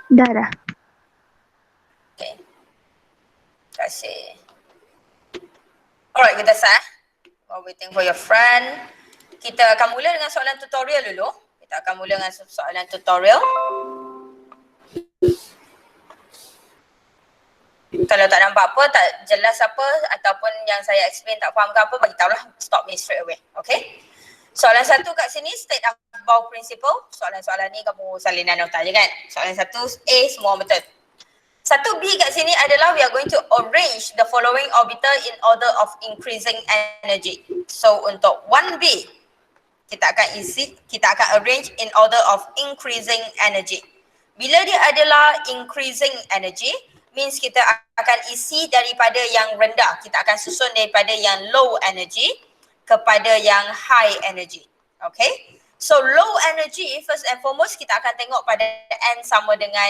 Dah. Okay. Terima kasih. Alright, kita start. While waiting for your friend. Kita akan mula dengan soalan tutorial dulu. Kita akan mula dengan soalan tutorial. Kalau tak nampak apa, tak jelas apa ataupun yang saya explain tak faham ke apa, bagi tahulah, stop me straight away. Okay? Soalan satu kat sini, state Aufbau principle. Soalan-soalan ni kamu salinan nota je kan? Soalan satu A semua betul. Satu B kat sini adalah we are going to arrange the following orbital in order of increasing energy. So untuk 1B, kita akan arrange in order of increasing energy. Bila dia adalah increasing energy, means kita akan isi daripada yang rendah. Kita akan susun daripada yang low energy kepada yang high energy. Okay? So low energy, first and foremost, kita akan tengok pada N sama dengan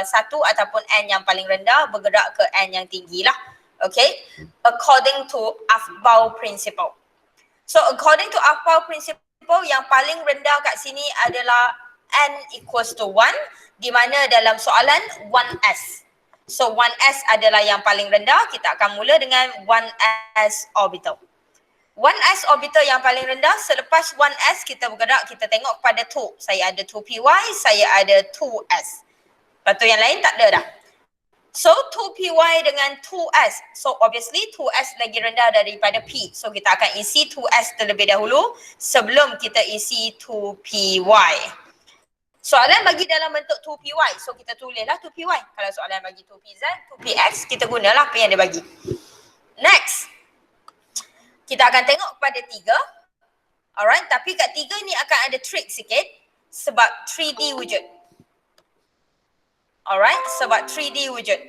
1 ataupun N yang paling rendah bergerak ke N yang tinggi lah. Okay? According to Aufbau principle. So according to Aufbau principle, yang paling rendah kat sini adalah N equals to 1, di mana dalam soalan 1s. So 1s adalah yang paling rendah, kita akan mula dengan 1s orbital. 1s orbital yang paling rendah, selepas 1s kita bergerak, kita tengok pada 2. Saya ada 2py, saya ada 2s. Lepas tu yang lain tak ada dah. So 2py dengan 2s. So obviously 2s lagi rendah daripada p. So kita akan isi 2s terlebih dahulu sebelum kita isi 2py. Soalan bagi dalam bentuk 2py. So kita tulislah 2py. Kalau soalan bagi 2pz, 2px, kita gunalah apa yang dia bagi. Next. Kita akan tengok pada 3. Alright, tapi kat 3 ni akan ada trick sikit sebab 3D wujud. Alright, sebab 3D wujud.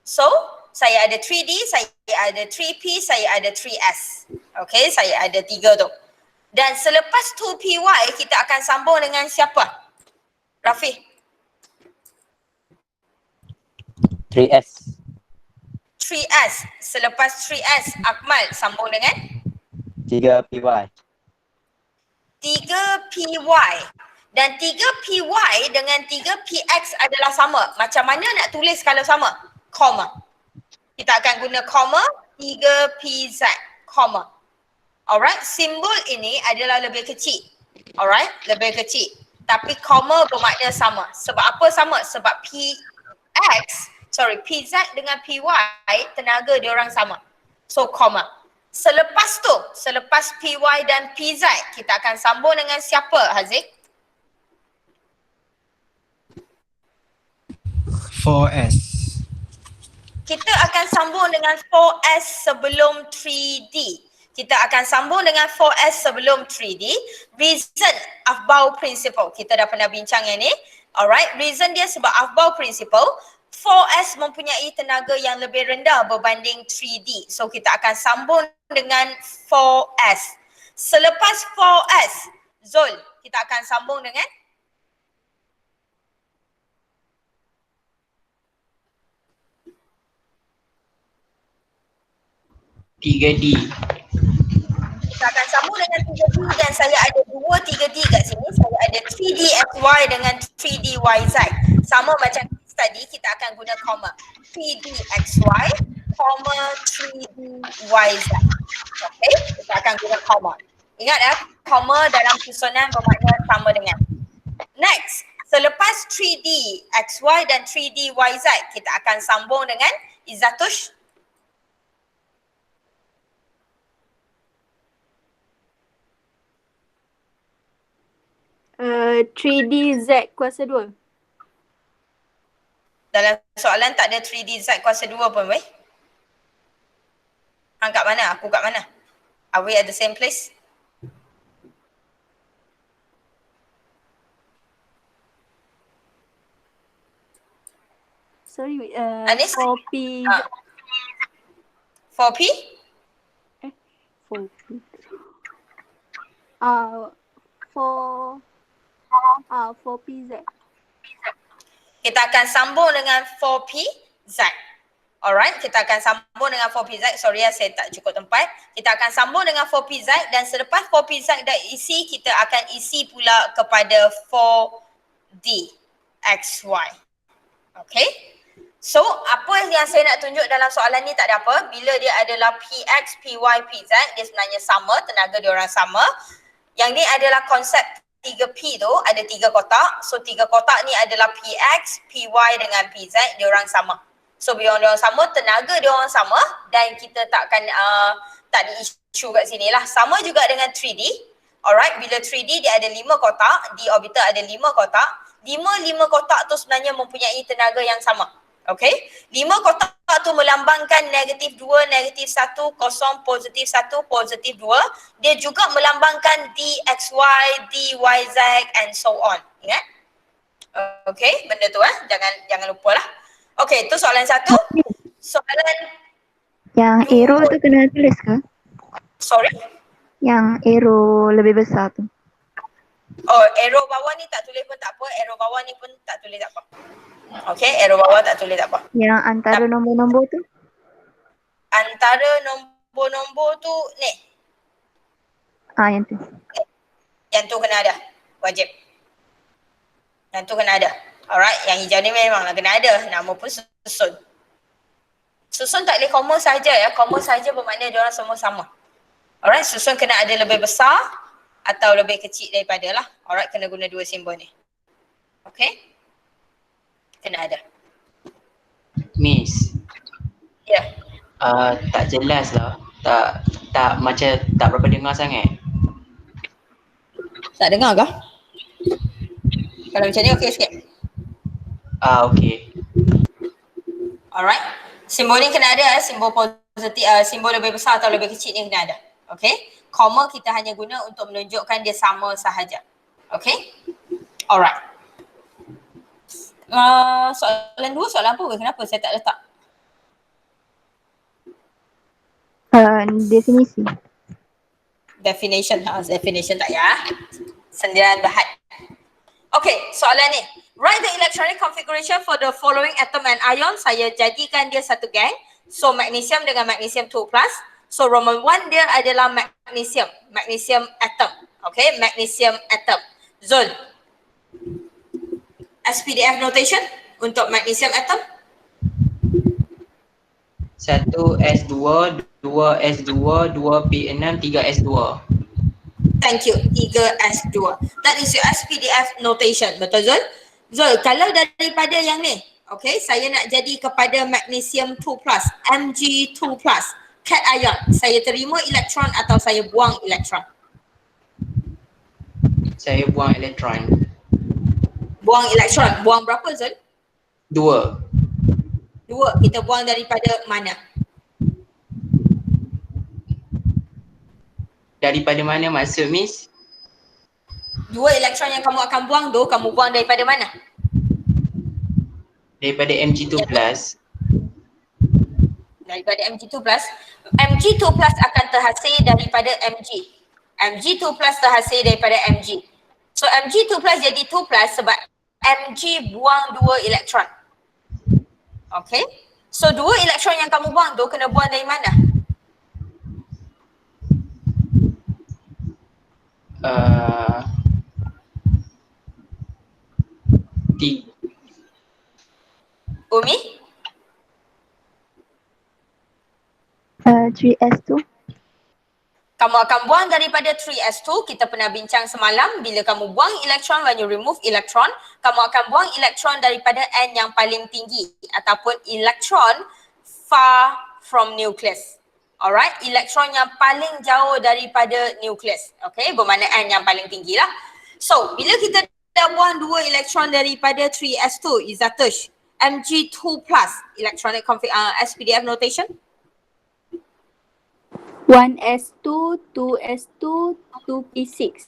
So, saya ada 3D, saya ada 3P, saya ada 3S. Okay, saya ada 3 tu. Dan selepas 2PY, kita akan sambung dengan siapa? Rafi? 3S. 3S. Selepas 3S, Akmal sambung dengan? 3PY. 3PY. Dan 3PY dengan 3PX adalah sama. Macam mana nak tulis kalau sama? Koma. Kita akan guna koma, 3PZ, koma. Alright, simbol ini adalah lebih kecil. Alright, lebih kecil. Tapi koma bermakna sama. Sebab apa sama? Sebab PZ dengan PY, tenaga dia orang sama. So, koma. Selepas tu, selepas PY dan PZ, kita akan sambung dengan siapa, Haziq? 4S. Kita akan sambung dengan 4S sebelum 3D. Kita akan sambung dengan 4S sebelum 3D. Reason Aufbau principle. Kita dah pernah bincang yang ni. Alright, reason dia sebab Aufbau principle, 4S mempunyai tenaga yang lebih rendah berbanding 3D. So kita akan sambung dengan 4S. Selepas 4S, Zul, kita akan sambung dengan 3D. kita akan sambung dengan 3D dan saya ada 2 3D kat sini. Saya ada 3DXY dengan 3DYZ. Sama macam tadi, kita akan guna koma. 3DXY, koma 3DYZ. Okay, kita akan guna koma. Ingat ya, koma dalam susunan bermakna sama dengan. Next, selepas 3DXY dan 3DYZ, kita akan sambung dengan Izatush. 3DZ kuasa 2. Dalam soalan tak ada 3DZ kuasa 2 pun, weh. Hang kat mana? Aku kat mana? Are we at the same place? Sorry, Anis? 4P. 4P? 4P. 4PZ. Kita akan sambung dengan 4PZ. Alright, kita akan sambung dengan 4PZ. Sorry ya, saya tak cukup tempat. Kita akan sambung dengan 4PZ dan selepas 4PZ dah isi, kita akan isi pula kepada 4D XY. Okay. So, apa yang saya nak tunjuk dalam soalan ni tak ada apa. Bila dia adalah PX, PY, PZ, dia sebenarnya sama, tenaga dia orang sama. Yang ni adalah konsep 3P tu, ada 3 kotak. So, 3 kotak ni adalah PX, PY dengan PZ, dia orang sama. So, bila dia orang sama, tenaga dia orang sama dan kita tak ada isu kat sini lah. Sama juga dengan 3D. Alright, bila 3D dia ada 5 kotak, D orbital ada 5 kotak. 5 kotak tu sebenarnya mempunyai tenaga yang sama. Okay, 5 kotak tu melambangkan negatif 2, negatif 1, kosong, positif 1, positif 2. Dia juga melambangkan DXY, DYZ and so on. Ingat? Okay, benda tu jangan lupa lah. Okay, tu soalan 1. Soalan Yang arrow tu kena tulis ke? Sorry? Yang arrow lebih besar tu. Oh, arrow bawah ni tak tulis pun tak apa. Arrow bawah ni pun tak tulis tak apa. Okay, arrow bawah tak tulis tak apa. Yang antara nombor-nombor tu? Antara nombor-nombor tu ni. Yang tu. Yang tu kena ada. Wajib. Yang tu kena ada. Alright, yang hijau ni memanglah kena ada. Nama pun susun. Susun tak boleh koma saja ya. Koma saja bermakna dia orang semua sama. Alright, susun kena ada lebih besar atau lebih kecil daripada lah. Alright, kena guna 2 simbol ni. Okay. Kena ada. Miss. Ya. Yeah. Tak jelas lah. Tak macam tak berapa dengar sangat. Tak dengar ke? Kalau macam ni okey sikit. Okay. Alright. Simbol ni kena ada, simbol positif, simbol lebih besar atau lebih kecil ni kena ada. Okay. Koma kita hanya guna untuk menunjukkan dia sama sahaja. Okay. Alright. Soalan 2, soalan apa? Kenapa saya tak letak? Definisi. Definition tak ya. Sendirian bahan. Okay, soalan ni. Write the electronic configuration for the following atom and ion. Saya jadikan dia satu gang. So, magnesium dengan magnesium 2+. So, Roman 1 dia adalah magnesium atom. Okay, magnesium atom. Zul. SPDF notation untuk magnesium atom. 1S2, 2S2, 2P6, 3S2. Thank you. 3S2. That is your SPDF notation. Betul Zul? Zul, kalau daripada yang ni, okay, saya nak jadi kepada magnesium 2+, Mg2+, cation ion. Saya terima elektron atau saya buang elektron? Saya buang elektron. Buang elektron. Buang berapa Zul? 2. 2. Kita buang daripada mana? Daripada mana maksud Miss? 2 elektron yang kamu akan buang tu, kamu buang daripada mana? Daripada Mg2+. Daripada Mg2+. Mg2+ akan terhasil daripada Mg. Mg2+ terhasil daripada Mg. So Mg2+ jadi 2+ sebab Mg buang 2 elektron. Okay. So 2 elektron yang kamu buang tu kena buang dari mana? Umi? 3S2. Kamu akan buang daripada 3s2, kita pernah bincang semalam, bila kamu buang elektron, when you remove elektron, kamu akan buang elektron daripada N yang paling tinggi ataupun elektron far from nucleus. Alright, elektron yang paling jauh daripada nucleus. Okay, bermakna N yang paling tinggi lah. So, bila kita dah buang 2 elektron daripada 3s2, Izzatush, Mg2+, electronic SPDF notation? 1s2, 2s2, 2p6.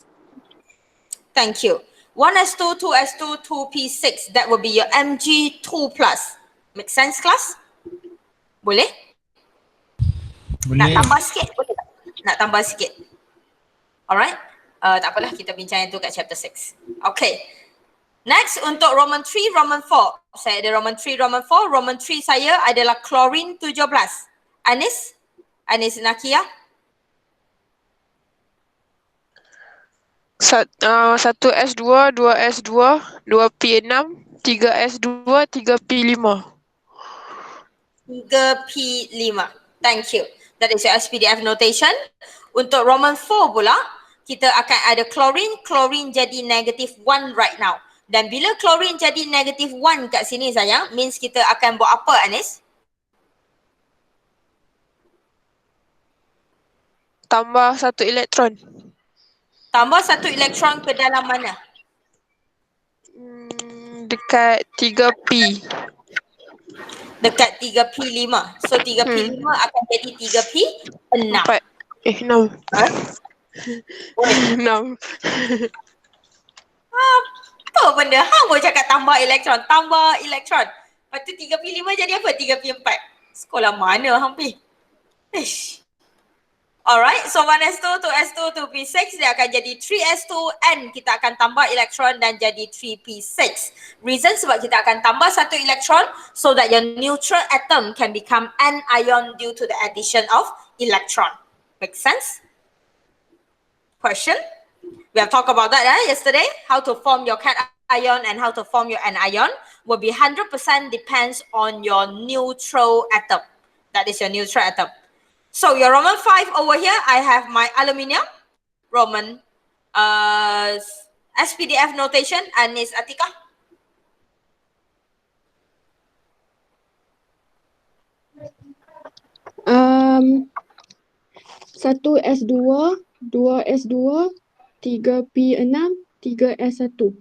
Thank you. 1s2, 2s2, 2p6. That will be your Mg2+. Make sense, class? Boleh? Boleh. Nak tambah sikit? Boleh tak? Nak tambah sikit? Alright? Tak apalah, kita bincang itu kat chapter 6. Okay. Next, untuk Roman 3, Roman 4. Saya ada Roman 3, Roman 4. Roman 3 saya adalah chlorine 17. Anis? Anis Nakia? 1S2, 2S2, 2P6, 3S2, 3P5. 3P5. Thank you. That is your SPDF notation. Untuk Roman 4 pula, kita akan ada chlorine. Chlorine jadi negative 1 right now. Dan bila chlorine jadi negative 1 kat sini sayang, means kita akan buat apa Anis? Tambah 1 elektron. Tambah 1 elektron ke dalam mana? Dekat 3P. Dekat 3P5. So 3P5 akan jadi 3P6. 6. Ha? 6. Apa benda? Hang boleh cakap tambah elektron. Tambah elektron. Lepas tu 3P5 jadi apa? 3P4. Sekolah mana hang pergi? Ish. Alright, so 1S2, 2S2, 2P6 dia akan jadi 3S2 and kita akan tambah elektron dan jadi 3P6. Reason sebab kita akan tambah 1 elektron so that your neutral atom can become an ion due to the addition of electron. Make sense? Question? We have talked about that yesterday. How to form your cation and how to form your anion will be 100% depends on your neutral atom. That is your neutral atom. So your Roman 5 over here, I have my aluminium, Roman SPDF notation, Anis Atika. Satu S2, 2 S2, 3 P6, 3 S1.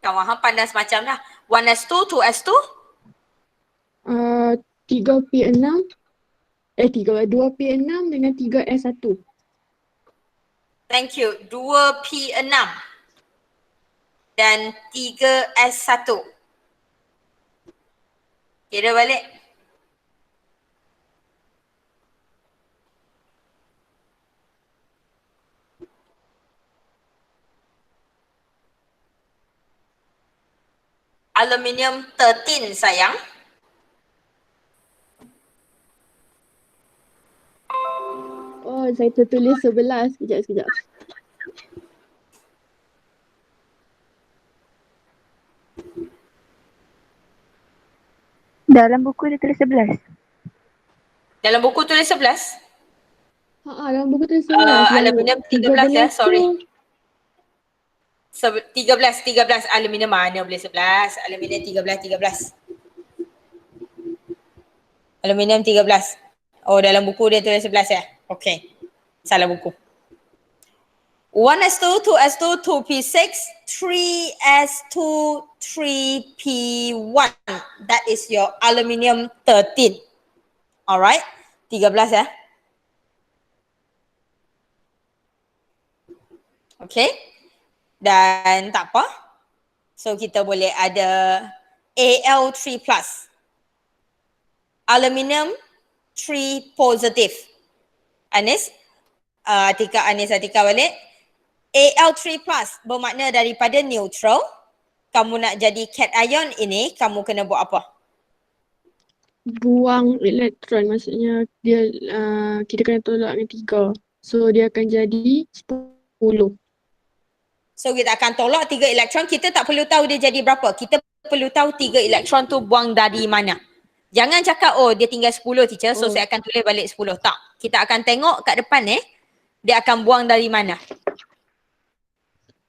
Kawan hang pandai semacam dah. 1S2, 2S2, 3 P6, 2 P6 dengan 3 S1. thank you. 2P6 dan 3S1. Kira balik. Aluminium 13 sayang. Oh, saya tertulis 11. Sekejap. Dalam buku dia tulis 11. Dalam buku tulis 11. Dalam buku tulis 11. Aluminium 13 ya, sorry. 13 aluminium mana boleh 11? Aluminium 13. Aluminium 13. Oh, dalam buku dia tulis 11 ya? Okay. Salah buku. 1S2, 2S2, 2P6, 3S2, 3P1. That is your aluminium 13. Alright. 13 ya. Okay. Dan tak apa. So kita boleh ada Al3+. Aluminium 3 positive. Anis? Atika balik. Al3+ bermakna daripada neutral. Kamu nak jadi cation ini, kamu kena buat apa? Buang elektron, maksudnya dia kita kena tolak dengan 3. So dia akan jadi 10. So kita akan tolak 3 elektron. Kita tak perlu tahu dia jadi berapa. Kita perlu tahu 3 elektron tu buang dari mana. Jangan cakap oh dia tinggal 10 teacher so saya akan tulis balik 10. Tak. Kita akan tengok kat depan dia akan buang dari mana.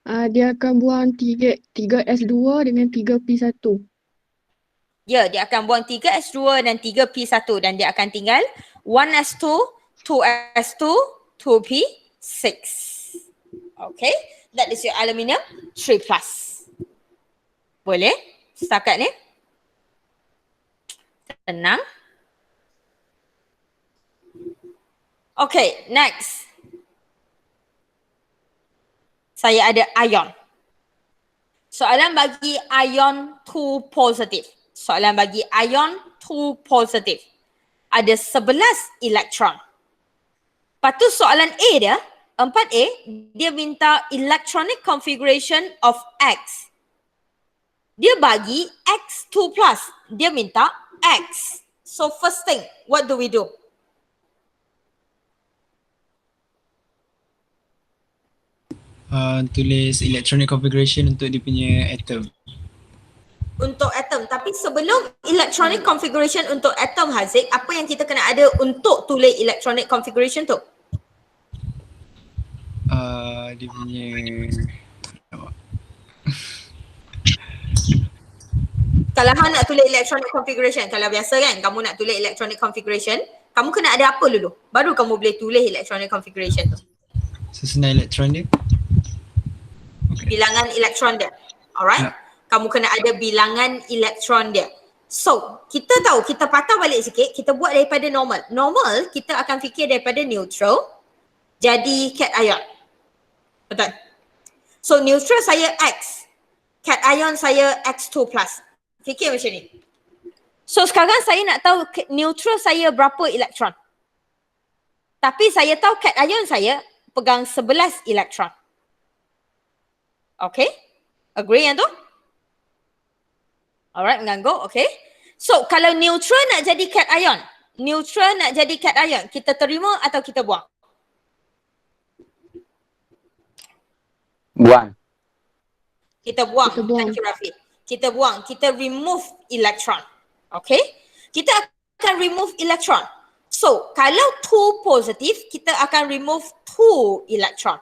Dia akan buang 3S2 dengan 3P1. Ya, dia akan buang 3S2 dan 3P1 dan dia akan tinggal 1S2, 2S2, 2P6. Okay. That is your aluminium 3+. Boleh? Setakat ni? Tenang. Okay, next. Saya ada ion. Soalan bagi ion 2 positive. Soalan bagi ion 2 positive. Ada 11 elektron. Lepas tu soalan A dia, 4A, dia minta electronic configuration of X. Dia bagi X2+. Dia minta X. So first thing, what do we do? tulis electronic configuration untuk dia punya atom. Untuk atom. Tapi sebelum electronic configuration untuk atom, Haziq, apa yang kita kena ada untuk tulis electronic configuration tu? Dia punya Kalau hang nak tulis electronic configuration, kalau biasa kan kamu nak tulis electronic configuration, kamu kena ada apa dulu? Baru kamu boleh tulis electronic configuration tu. susunan elektron dia. Bilangan elektron dia. Alright? Ya. Kamu kena ada bilangan elektron dia. So, kita tahu, kita patah balik sikit, kita buat daripada normal. Normal, kita akan fikir daripada neutral jadi cation. Betul? So, neutral saya X. Cation saya X2+. Fikir macam ni. So, sekarang saya nak tahu neutral saya berapa elektron. Tapi saya tahu cation saya pegang 11 elektron. Okay? Agree yang tu? Alright, mengganggu. Okay. So, kalau neutral nak jadi cation, neutral nak jadi cation, kita terima atau kita buang? Buang. Kita buang. Kita buang. Thank you, Rafi. Kita buang. Kita remove electron. Okay. Kita akan remove electron. So, kalau 2 positif, kita akan remove 2 electron.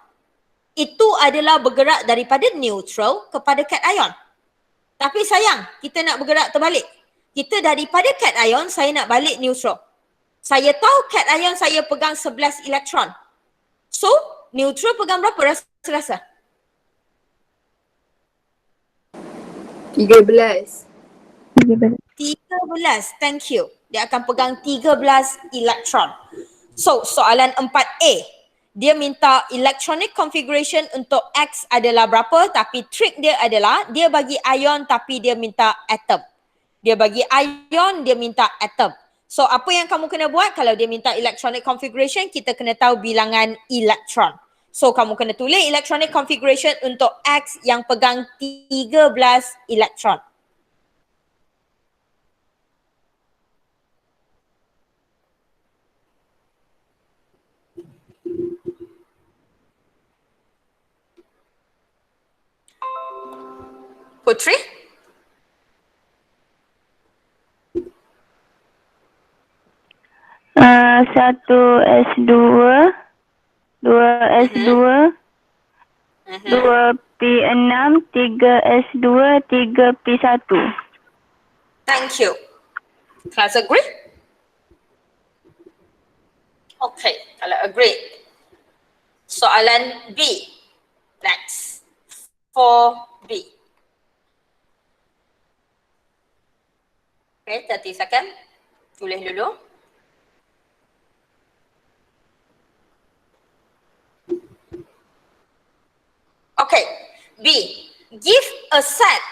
Itu adalah bergerak daripada neutral kepada cation. Tapi sayang, kita nak bergerak terbalik. Kita daripada cation, saya nak balik neutral. Saya tahu cation saya pegang 11 elektron. So, neutral pegang berapa rasa-rasa? 13. 13. 13, thank you. Dia akan pegang 13 elektron. So, soalan 4A. Dia minta electronic configuration untuk X adalah berapa, tapi trik dia adalah dia bagi ion tapi dia minta atom. Dia bagi ion, dia minta atom. So, apa yang kamu kena buat kalau dia minta electronic configuration, kita kena tahu bilangan elektron. So, kamu kena tulis electronic configuration untuk X yang pegang 13 elektron. Putri? Satu S2, 2 S2, 2 P6, 3 S2, 3 P1. Thank you. Class agree? Okay, kalau agree. Soalan B. Next. 4B. Okay, 30 second. Tulis dulu. Okay, B. Give a set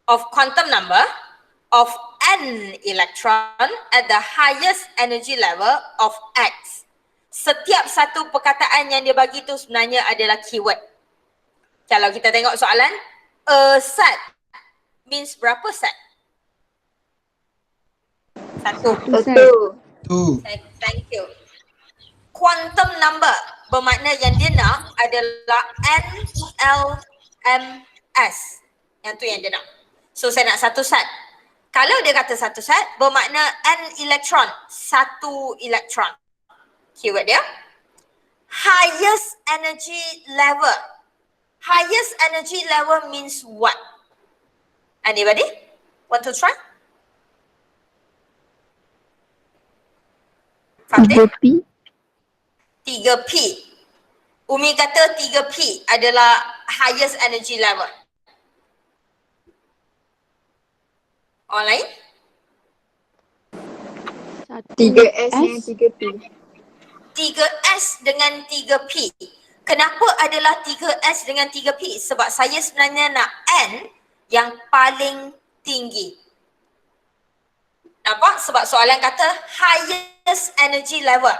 of quantum number of n electron at the highest energy level of X. Setiap satu perkataan yang dia bagi tu sebenarnya adalah keyword. Kalau kita tengok soalan, a set means berapa set? Satu. Thank you. Quantum number bermakna yang dia nak adalah N, L, M, S. Yang tu yang dia nak. So saya nak satu set. Kalau dia kata satu set, bermakna N elektron, satu elektron. Keyword dia. Highest energy level. Highest energy level means what? Anybody want to try? Fatih? 3P. 3P. Umi kata 3P adalah highest energy level. Orang lain? 3S dengan 3P. 3S dengan 3P. Kenapa adalah 3S dengan 3P? Sebab saya sebenarnya nak N yang paling tinggi. Nampak? Sebab soalan kata highest energy level.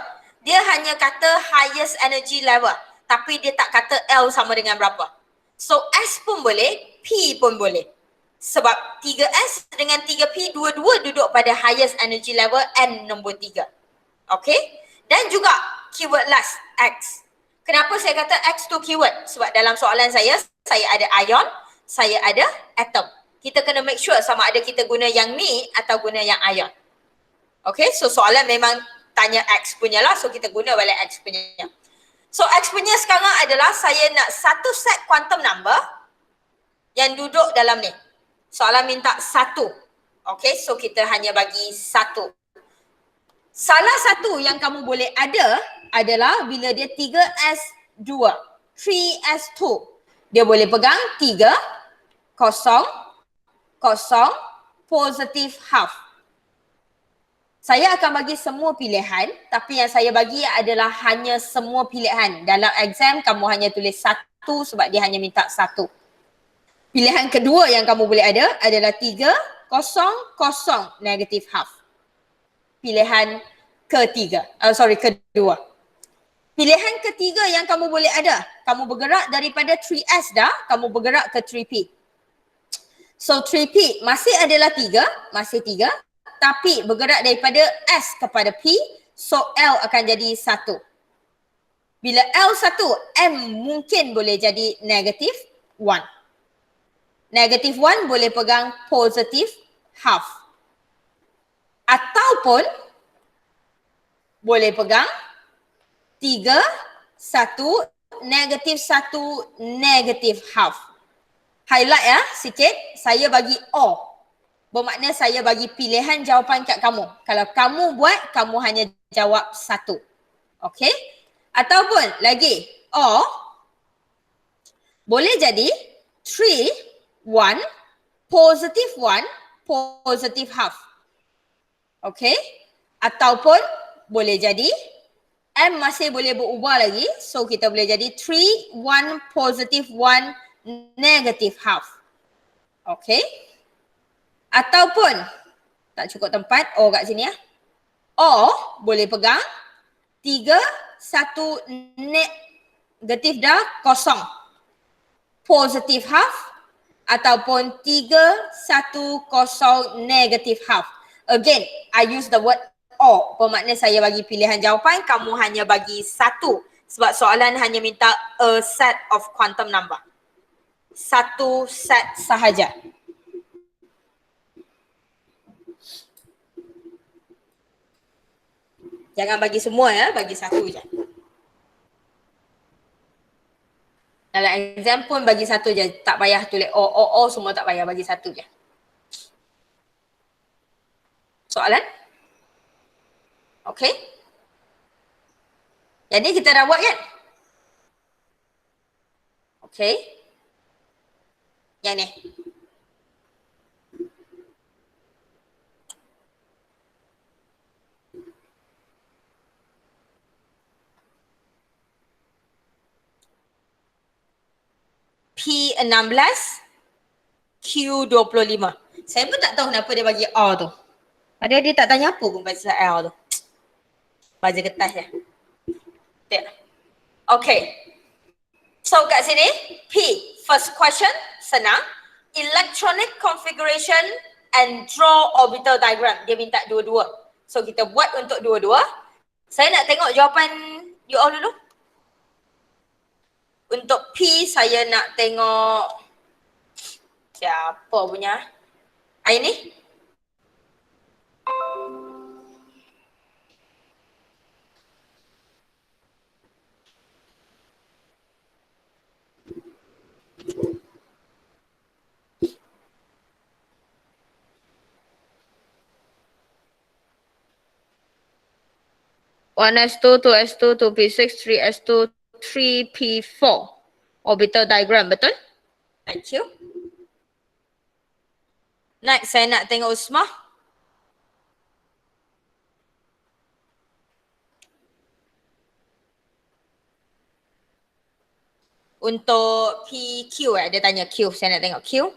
Dia hanya kata highest energy level. Tapi dia tak kata L sama dengan berapa. So S pun boleh, P pun boleh. Sebab 3S dengan 3P dua-dua duduk pada highest energy level N nombor 3. Okay? Dan juga keyword last, X. Kenapa saya kata X2 keyword? Sebab dalam soalan saya ada ion, saya ada atom. Kita kena make sure sama ada kita guna yang ni atau guna yang ion. Okay, so soalan memang tanya X punya lah, so kita guna balik X punya. So X punya sekarang adalah saya nak satu set quantum number yang duduk dalam ni. Soalan minta satu. Okay, so kita hanya bagi satu. Salah satu yang kamu boleh ada adalah bila dia 3s2, 3s2. Dia boleh pegang 3, 0, 0, positive half. Saya akan bagi semua pilihan, tapi yang saya bagi adalah hanya semua pilihan. Dalam exam kamu hanya tulis satu sebab dia hanya minta satu. Pilihan kedua yang kamu boleh ada adalah 3, 0, 0, negative half. Pilihan kedua. Pilihan ketiga yang kamu boleh ada, kamu bergerak daripada 3S dah, kamu bergerak ke 3P. So 3P masih adalah 3, masih 3, tapi bergerak daripada S kepada P, so L akan jadi 1. Bila L 1, M mungkin boleh jadi negative 1. Negative 1 boleh pegang positive half. Ataupun boleh pegang 3, 1, negative 1, negative half. Highlight ya sikit, saya bagi O. Bermakna saya bagi pilihan jawapan kat kamu. Kalau kamu buat, kamu hanya jawab satu. Okay? Ataupun lagi, O boleh jadi 3, 1, positive 1, positive half. Okay? Ataupun boleh jadi M masih boleh berubah lagi. So kita boleh jadi 3, 1, positive 1, negative half. Okay? Ataupun tak cukup tempat O kat sini ya. O boleh pegang 3, 1, negatif dah, 0. Positive half ataupun 3, 1, 0, negative half. Again, I use the word O. Bermakna saya bagi pilihan jawapan, kamu hanya bagi satu. Sebab soalan hanya minta a set of quantum number. Satu set sahaja. Jangan bagi semua ya, bagi satu je. Dalam exam pun bagi satu je, tak payah tulis O, semua tak payah, bagi satu je. Soalan? Okay. Jadi kita dah buat kan? Okay. Yang ni. P16, Q25. Saya pun tak tahu kenapa dia bagi R tu. Padahal dia tak tanya apa pun pasal R tu. Baca kertas je. Okay. So kat sini, P, first question, senang. Electronic configuration and draw orbital diagram. Dia minta dua-dua. So kita buat untuk dua-dua. Saya nak tengok jawapan you all dulu. Untuk P, saya nak tengok siapa punya. Ini. One S2, 2S2, 2P6, 3S2, 3P4. Orbital diagram, betul? Thank you. Next, saya nak tengok Usmah. Untuk PQ dia tanya Q. Saya nak tengok Q.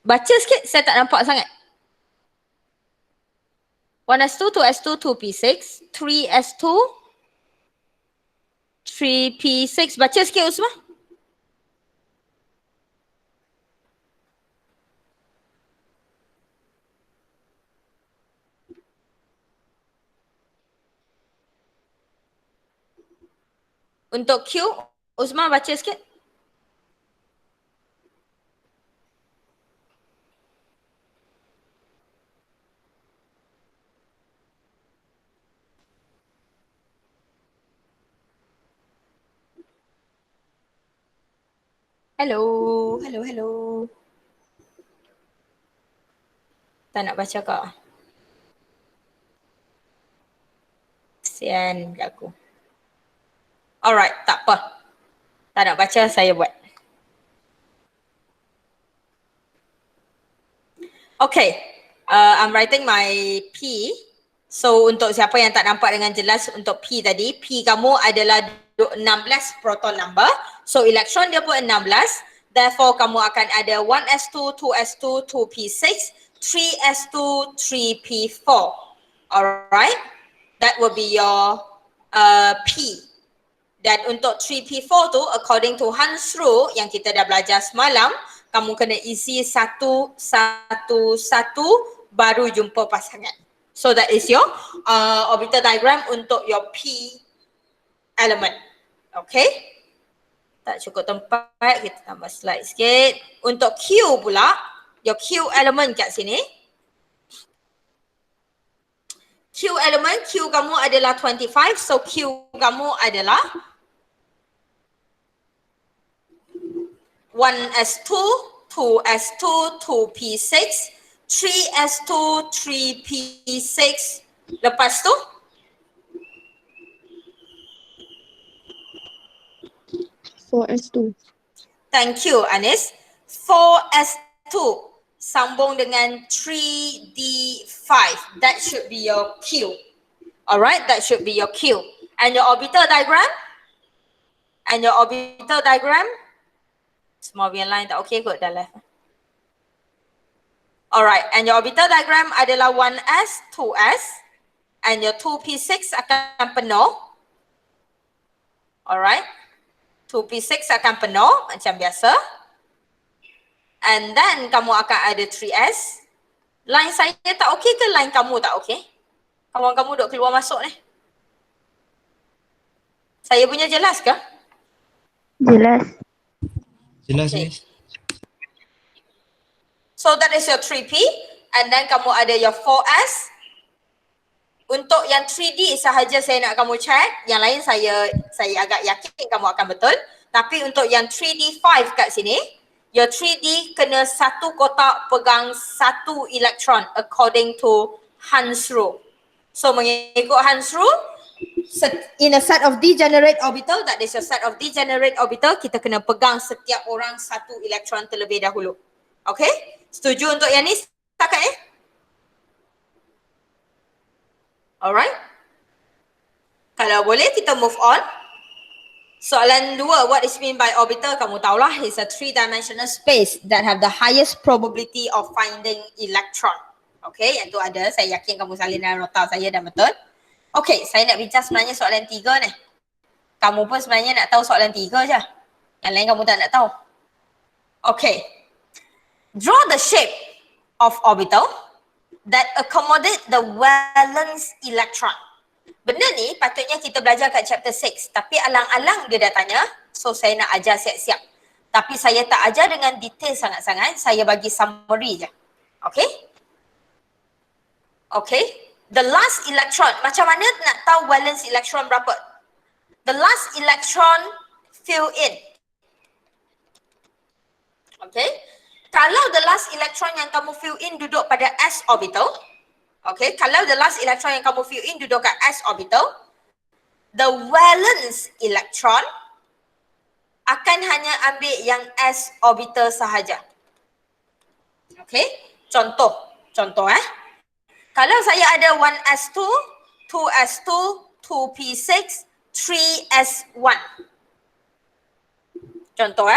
Baca sikit, saya tak nampak sangat. 1s2, 2s2, 2p6, 3s2, 3p6. Baca sikit Usmah. Untuk Q, Usmah baca sikit. Hello, hello, hello. Tak nak baca kak? Kesian kat aku. Alright, tak apa. Tak nak baca, saya buat. Okay, I'm writing my P. So untuk siapa yang tak nampak dengan jelas untuk P tadi, P kamu adalah 16 proton number. So elektron dia pun 16. Therefore kamu akan ada 1s2, 2s2, 2p6, 3s2, 3p4. Alright, that will be your P. Dan untuk 3p4 tu according to Hans rule yang kita dah belajar semalam, kamu kena isi satu baru jumpa pasangan. So that is your orbital diagram untuk your P element. Okay. Tak cukup tempat, kita tambah slide sikit. Untuk Q pula, your Q element kat sini. Q element, Q kamu adalah 25. So Q kamu adalah 1s2, 2s2, 2p6, 3s2, 3p6. Lepas tu? 4s2. Thank you Anis. 4s2 sambung dengan 3d5. That should be your Q. Alright, that should be your Q. And your orbital diagram? And your orbital diagram? Small V line tak okay kot dah left. Alright, and your orbital diagram adalah 1s, 2s, and your 2p6 akan penuh. Alright, 2p6 akan penuh macam biasa. And then kamu akan ada 3s. Line saya tak okay ke line kamu tak okay? Kawan kamu duk keluar masuk ni. Saya punya jelas ke? Jelas. Jelas Okay. guys. So that is your 3p and then kamu ada your 4s. Untuk yang 3D sahaja saya nak kamu check. Yang lain saya agak yakin kamu akan betul. Tapi untuk yang 3D5 kat sini, your 3D kena satu kotak pegang satu elektron according to Hans rule. So mengikut Hans rule, in a set of degenerate orbital, that is a set of degenerate orbital, kita kena pegang setiap orang satu elektron terlebih dahulu. Okay? Setuju untuk yang ni setakat eh? Alright? Kalau boleh kita move on. Soalan 2, what is mean by orbital? Kamu tahulah, it's a 3-dimensional space that have the highest probability of finding electron. Okay, yang tu ada. Saya yakin kamu salin dalam nota saya dah betul. Okay, saya nak bincang sebenarnya soalan 3 ni. Kamu pun sebenarnya nak tahu soalan 3 je. Yang lain kamu tak nak tahu. Okay. Draw the shape of orbital that accommodate the valence electron. Benda ni patutnya kita belajar kat chapter 6. Tapi alang-alang dia dah tanya. So saya nak ajar siap-siap. Tapi saya tak ajar dengan detail sangat-sangat. Saya bagi summary je. Okay? Okay. The last electron. Macam mana nak tahu valence electron berapa? The last electron fill in. Okay. Kalau the last electron yang kamu fill in duduk pada s orbital. Okay, kalau the last electron yang kamu fill in duduk kat s orbital, the valence electron akan hanya ambil yang s orbital sahaja. Okay, contoh kalau saya ada 1s2, 2s2, 2p6, 3s1. Contoh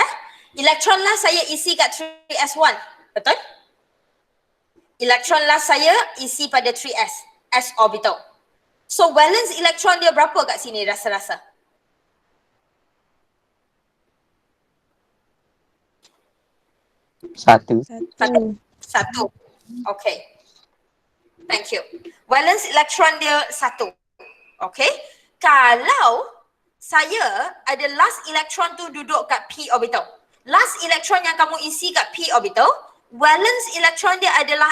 elektron lah saya isi kat 3s1. Betul? Elektron last saya isi pada 3s, s orbital. So valence elektron dia berapa kat sini rasa-rasa? Satu. Satu. Okay. Thank you. Valence elektron dia 1. Okay. Kalau saya ada last elektron tu duduk kat p orbital. Last elektron yang kamu isi kat p orbital, valence elektron dia adalah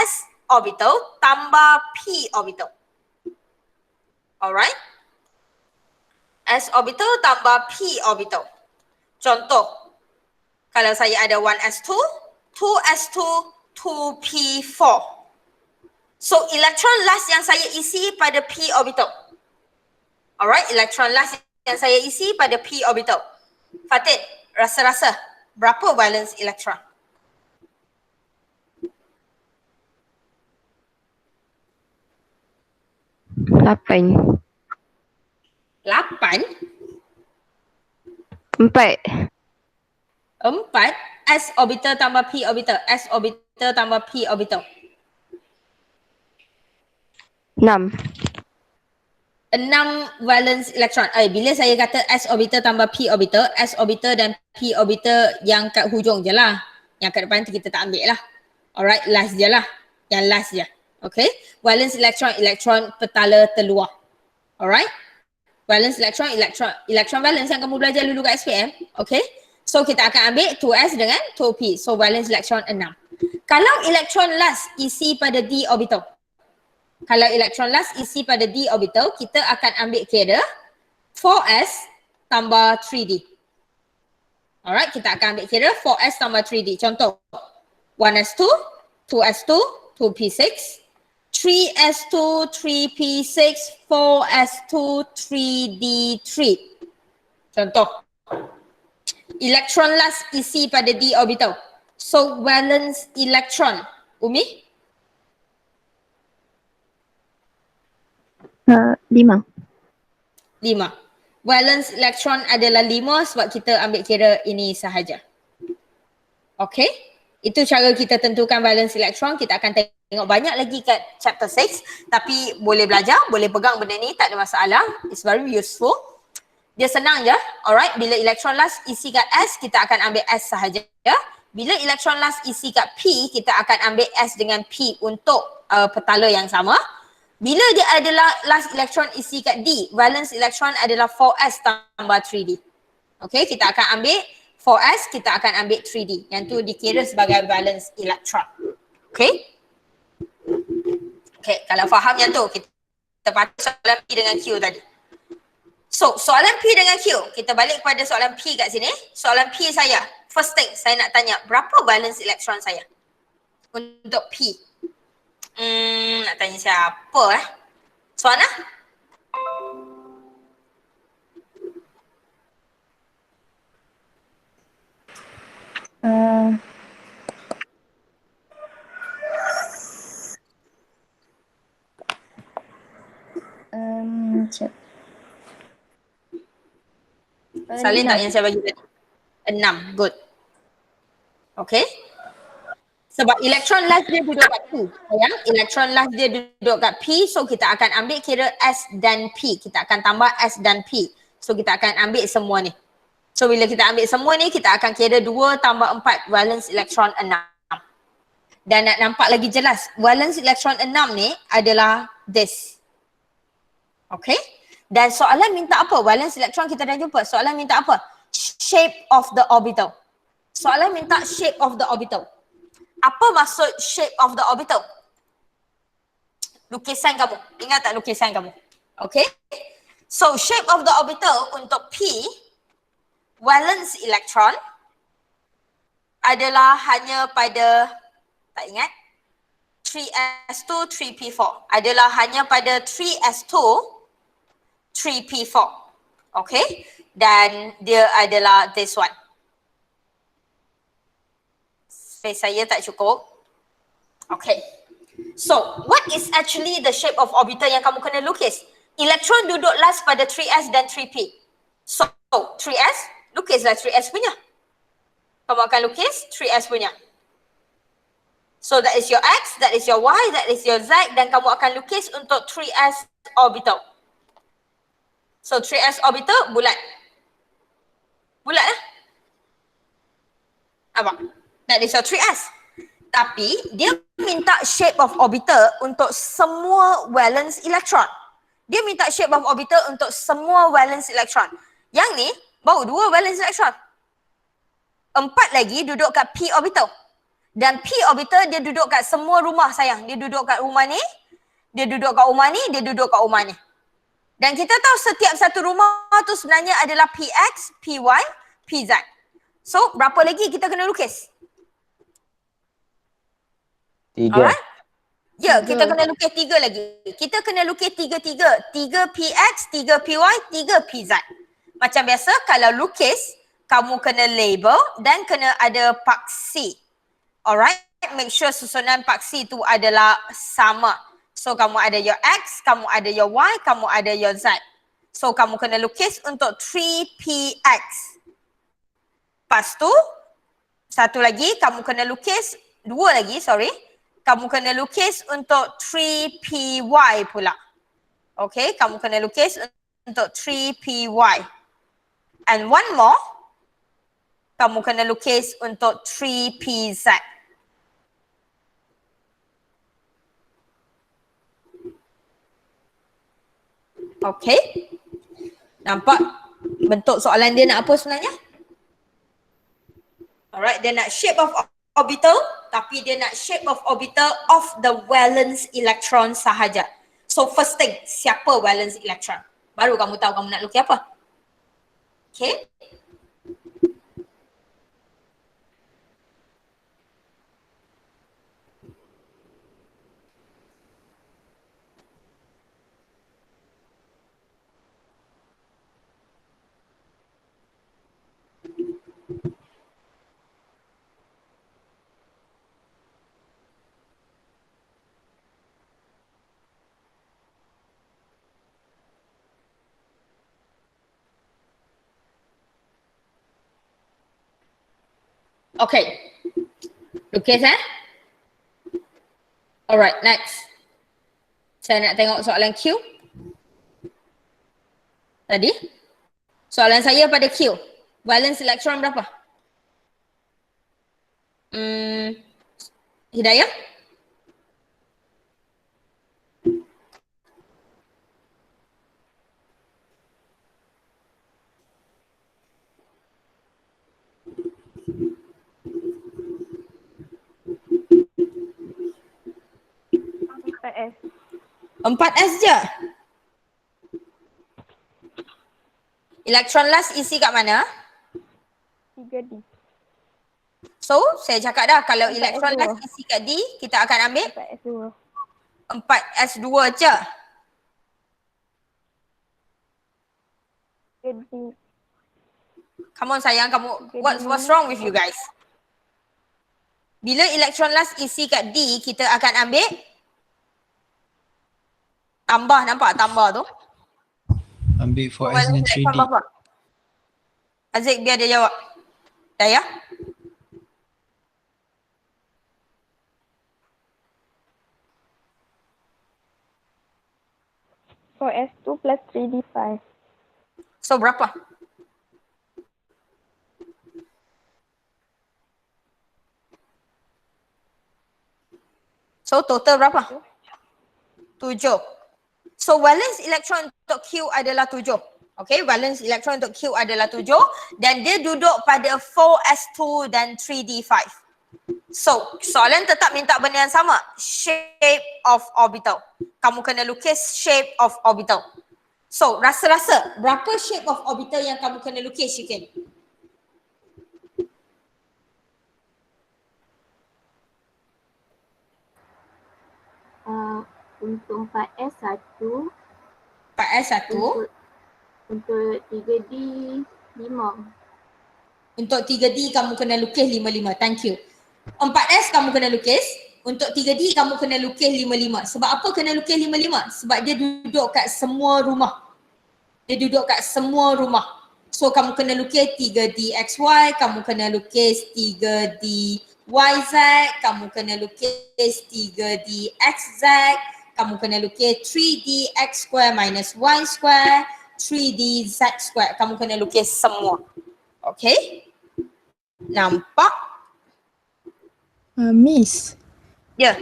s orbital tambah p orbital. Alright? S orbital tambah p orbital. Contoh, kalau saya ada 1s2, 2s2, 2p4. So elektron last yang saya isi pada p orbital. Alright, elektron last yang saya isi pada p orbital. Fatin, rasa-rasa berapa valence elektron? Lapan. 8? 4. 4, s orbital tambah p orbital, s orbital tambah p orbital. 6. 6 valence elektron. Bila saya kata s orbital tambah p orbital, s orbital dan p orbital yang kat hujung je lah. Yang kat depan tu kita tak ambil lah. Alright, last je lah. Yang last je. Okay. Valence elektron petala terluar. Alright. Valence elektron valence yang kamu belajar dulu kat SPM. Okay. So kita akan ambil 2s dengan 2p. So valence elektron 6. Kalau elektron last isi pada d orbital. Kalau elektron last isi pada d orbital, kita akan ambil kira 4s tambah 3d. Alright, kita akan ambil kira 4s tambah 3d. Contoh, 1s2, 2s2, 2p6, 3s2, 3p6, 4s2, 3d3. Contoh, elektron last isi pada d orbital. So valence elektron, Umi? 5. 5. Valence elektron adalah 5 sebab kita ambil kira ini sahaja. Okay? Itu cara kita tentukan valence elektron. Kita akan tengok banyak lagi kat chapter 6. Tapi boleh belajar, boleh pegang benda ni, tak ada masalah. It's very useful. Dia senang je. Alright, bila elektron last isi kat S, kita akan ambil S sahaja. Bila elektron last isi kat P, kita akan ambil S dengan P untuk petala yang sama. Bila dia adalah last elektron isi kat D, valence elektron adalah 4s tambah 3d. Okay, kita akan ambil 4s, kita akan ambil 3d. Yang tu dikira sebagai valence elektron. Okay? Okay, kalau faham yang tu, kita patut soalan P dengan Q tadi. So, soalan P dengan Q, kita balik kepada soalan P kat sini. Soalan P saya, first thing saya nak tanya, berapa valence elektron saya? Untuk P. Nak tanya siapa Suana? Salin tak yang saya bagi tadi? 6, good. Okay. Sebab elektron last dia duduk kat P. Sayang, elektron last dia duduk kat P, so kita akan ambil kira S dan P. Kita akan tambah S dan P. So kita akan ambil semua ni. So bila kita ambil semua ni, kita akan kira 2 tambah 4, valence elektron 6. Dan nak nampak lagi jelas, valence elektron 6 ni adalah this. Okay? Dan soalan minta apa? Valence elektron kita dah jumpa. Soalan minta apa? Shape of the orbital. Soalan minta shape of the orbital. Apa maksud shape of the orbital? Lukisan kamu. Ingat tak lukisan kamu? Okay. So shape of the orbital untuk P, valence elektron adalah hanya pada, tak ingat? 3s2, 3p4. Adalah hanya pada 3s2, 3p4. Okay. Dan dia adalah this one. Space saya tak cukup. Okay. So, what is actually the shape of orbital yang kamu kena lukis? Elektron duduk last pada 3s dan 3p. So, 3s, lukislah 3s punya. Kamu akan lukis 3s punya. So that is your X, that is your Y, that is your Z, dan kamu akan lukis untuk 3s orbital. So 3s orbital bulat. Bulat lah. Apa? That is your 3s. Tapi dia minta shape of orbital untuk semua valence electron. Dia minta shape of orbital untuk semua valence electron. Yang ni baru 2 valence electron. 4 lagi duduk kat p orbital. Dan p orbital dia duduk kat semua rumah sayang. Dia duduk kat rumah ni, dia duduk kat rumah ni, dia duduk kat rumah ni. Dan kita tahu setiap satu rumah tu sebenarnya adalah px, py, pz. So berapa lagi kita kena lukis? 3. Alright? Ya, kita kena lukis 3 lagi. Kita kena lukis 3 px, 3 py, 3 pz. Macam biasa kalau lukis, kamu kena label dan kena ada paksi. Alright? Make sure susunan paksi tu adalah sama. So kamu ada your X, kamu ada your Y, kamu ada your Z. So kamu kena lukis untuk 3px. Lepas tu, satu lagi kamu kena lukis, 2 lagi sorry. Kamu kena lukis untuk 3py pula. Okay, kamu kena lukis untuk 3py. And one more, kamu kena lukis untuk 3pz. Okay. Nampak bentuk soalan dia nak apa sebenarnya? Alright, dia nak shape of orbital, tapi dia nak shape of orbital of the valence electron sahaja. So first thing, siapa valence electron? Baru kamu tahu kamu nak lukis apa. Okay. Okay. Lukis Alright, next. Saya nak tengok soalan Q. Tadi. Soalan saya pada Q. Valence electron berapa? Hidayah? S. 4s je. Elektron last isi kat mana? 3D. So, saya cakap dah kalau 4S2. elektron last isi kat D, kita akan ambil 4S2. 4s2 je. 3D. Come on sayang, kamu what's wrong with you guys? Bila elektron last isi kat D, kita akan ambil tambah, nampak tambah tu? Ambil 4S dan 3D. Aziz biar dia jawab. Daya? S2 plus 3D5. So berapa? So total berapa? 7. So valence electron untuk Q adalah 7. Okay, valence electron untuk Q adalah 7 dan dia duduk pada 4s2 dan 3d5. So soalan tetap minta benda yang sama, shape of orbital. Kamu kena lukis shape of orbital. So rasa-rasa berapa shape of orbital yang kamu kena lukis Shikin? Untuk 4S 1. 4s 1. Untuk 3D 5. Untuk 3D kamu kena lukis 5-5. Thank you. 4S kamu kena lukis. Untuk 3D kamu kena lukis 5-5. Sebab apa kena lukis 5-5? Sebab dia duduk kat semua rumah. Dia duduk kat semua rumah. So kamu kena lukis 3D XY, kamu kena lukis 3D YZ, kamu kena lukis 3D XZ, kamu kena lukis 3D X square minus Y square, 3D Z square. Kamu kena lukis semua. Okay? Nampak? Miss, Ya.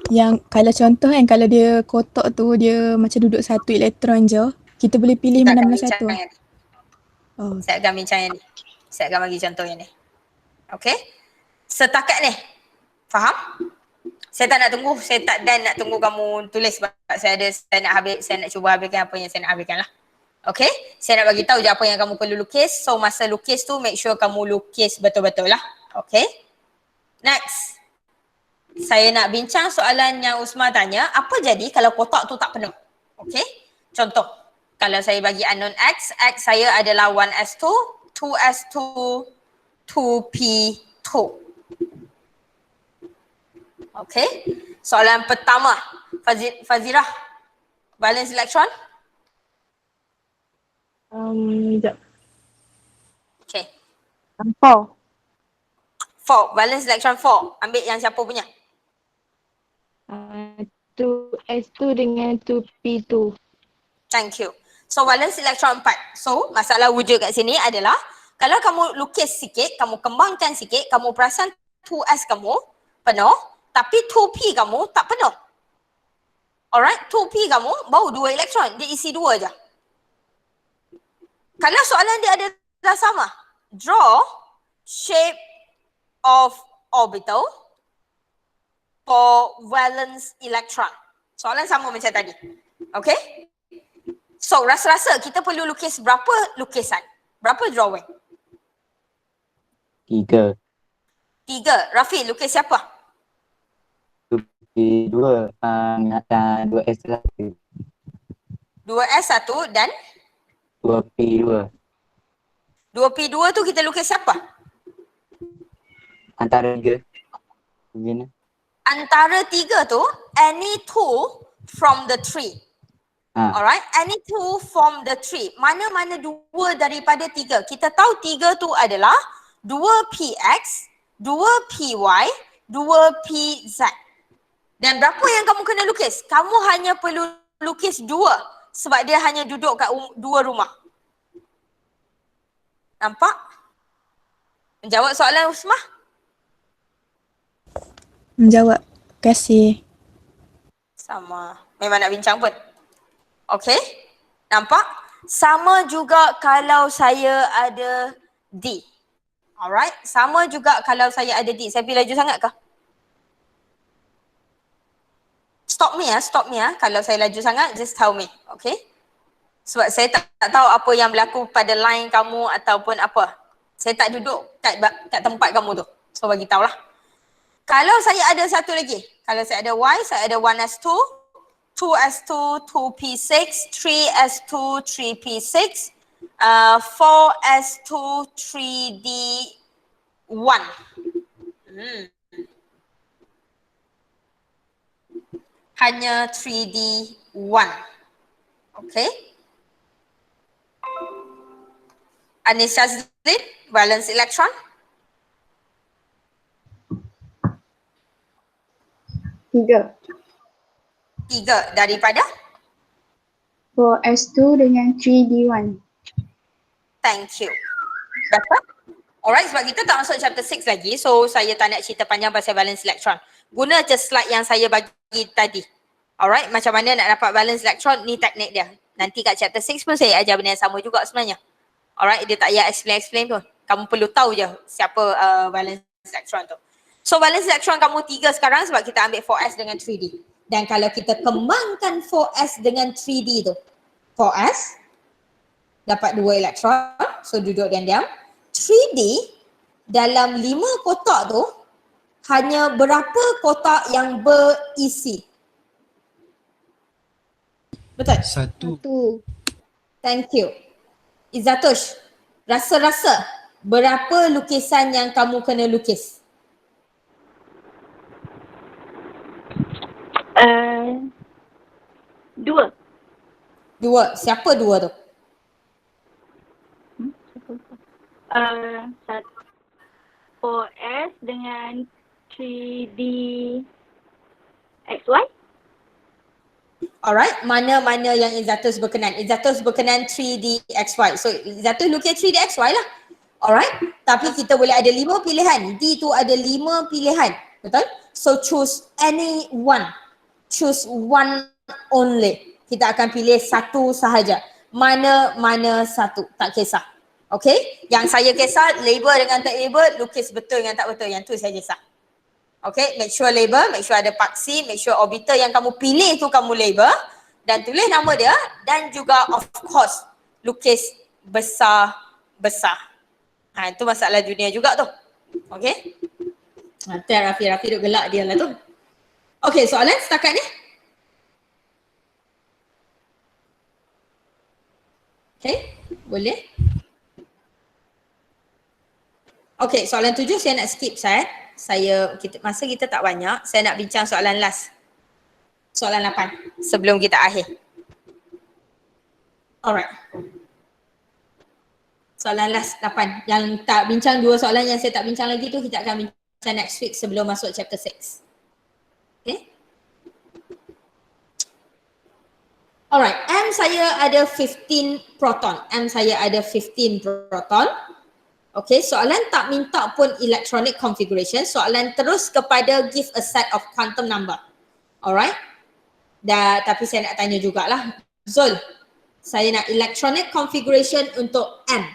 yang kalau contoh kan, kalau dia kotak tu dia macam duduk satu elektron je, kita boleh pilih Kita akan mana-mana bincang satu. yang ni. Oh, Saya akan bincang yang ni. Saya akan bagi contoh yang ni. Okay? Setakat ni. Faham? Saya tak nak tunggu. Saya tak dan nak tunggu kamu tulis sebab saya nak cuba habiskan apa yang saya nak habiskan lah. Okay? Saya nak bagi tahu je apa yang kamu perlu lukis. So masa lukis tu make sure kamu lukis betul-betul lah. Okay? Next. Saya nak bincang soalan yang Usma tanya, apa jadi kalau kotak tu tak penuh? Okay? Contoh, kalau saya bagi unknown X, X saya adalah 1S2, 2S2, 2P2. Okay? Soalan pertama, Fazirah, valence electron? Sekejap. Okay. 4. 4, valence electron 4. Ambil yang siapa punya? 2S2 dengan 2P2. Thank you. So valence electron 4. So masalah wujud kat sini adalah kalau kamu lukis sikit, kamu kembangkan sikit, kamu perasan 2S kamu penuh tapi 2P kamu tak penuh. Alright, 2P kamu baru 2 elektron, dia isi 2 je. Kalau soalan dia adalah sama, draw shape of orbital for valence electron. Soalan sama macam tadi. Okay? So rasa-rasa kita perlu lukis berapa lukisan? Berapa drawing? 3. 3. Rafi, lukis siapa? 2 2S1. 2S1 dan 2P2. 2P2 tu kita lukis siapa? Antara 3. Begini. Antara 3 tu, any 2 from the tree. Alright, any 2 from the tree. Mana-mana 2 daripada 3. Kita tahu 3 tu adalah 2PX, 2PY, 2PZ. Dan berapa yang kamu kena lukis? Kamu hanya perlu lukis 2 sebab dia hanya duduk kat 2 rumah. Nampak? Menjawab soalan Usmah? menjawab. Terima kasih. Sama. Memang nak bincang pun. Okay? Nampak? Sama juga kalau saya ada D. Alright? Sama juga kalau saya ada D. Saya pergi laju sangat ke? Stop me ya. Kalau saya laju sangat, just tell me. Okay? Sebab saya tak tahu apa yang berlaku pada line kamu ataupun apa. Saya tak duduk kat tempat kamu tu. So bagi tahulah. Kalau saya ada satu lagi. Kalau saya ada Y, saya ada 1S2, 2S2, 2P6, 3S2, 3P6, 4S2, 3D1. Hanya 3D1. Okay. Anis Shazlin, valence electron. 3. 3 daripada? 4S2 dengan 3D1. Thank you. Dapat? Alright, sebab kita tak masuk chapter 6 lagi. So saya tak nak cerita panjang pasal valence electron. Guna je slide yang saya bagi tadi. Alright, macam mana nak dapat valence electron, ni teknik dia. Nanti kat chapter 6 pun saya ajar benda yang sama juga sebenarnya. Alright, dia tak payah explain pun. Kamu perlu tahu je siapa valence electron tu. So valence electron kamu 3 sekarang sebab kita ambil 4S dengan 3D. Dan kalau kita kembangkan 4S dengan 3D tu, 4S dapat 2 elektron, so duduk diam-diam. 3D dalam 5 kotak tu hanya berapa kotak yang berisi? Betul? 1. Thank you. Izzatush, rasa-rasa berapa lukisan yang kamu kena lukis? 2. 2. Siapa 2 tu? 4S dengan 3D XY. Alright, mana-mana yang Izatul berkenan? Izatul berkenan 3D XY. So Izatul look at 3D XY lah. Alright, tapi kita boleh ada 5 pilihan. D tu ada 5 pilihan. Betul? So choose any one. Choose one only. Kita akan pilih satu sahaja. Mana-mana satu. Tak kisah. Okay? Yang saya kisah label dengan tak label, lukis betul dengan tak betul. Yang tu saya kisah. Okay, make sure label, make sure ada paksi, make sure orbiter yang kamu pilih tu kamu label dan tulis nama dia dan juga of course lukis besar-besar. Itu masalah dunia juga tu. Okay. Nanti Rafi duk gelak dia lah tu. Okay, soalan setakat ni? Okay, boleh? Okay, soalan 7 saya nak skip masa kita tak banyak, saya nak bincang soalan last. Soalan 8 sebelum kita akhir. Alright. Soalan last 8. Yang tak bincang 2 soalan yang saya tak bincang lagi tu kita akan bincang next week sebelum masuk chapter 6. Okay. Alright, M saya ada 15 proton. M saya ada 15 proton. Okay, soalan tak minta pun electronic configuration. Soalan terus kepada give a set of quantum number. Alright. Tapi saya nak tanya jugalah. Zul, saya nak electronic configuration untuk M.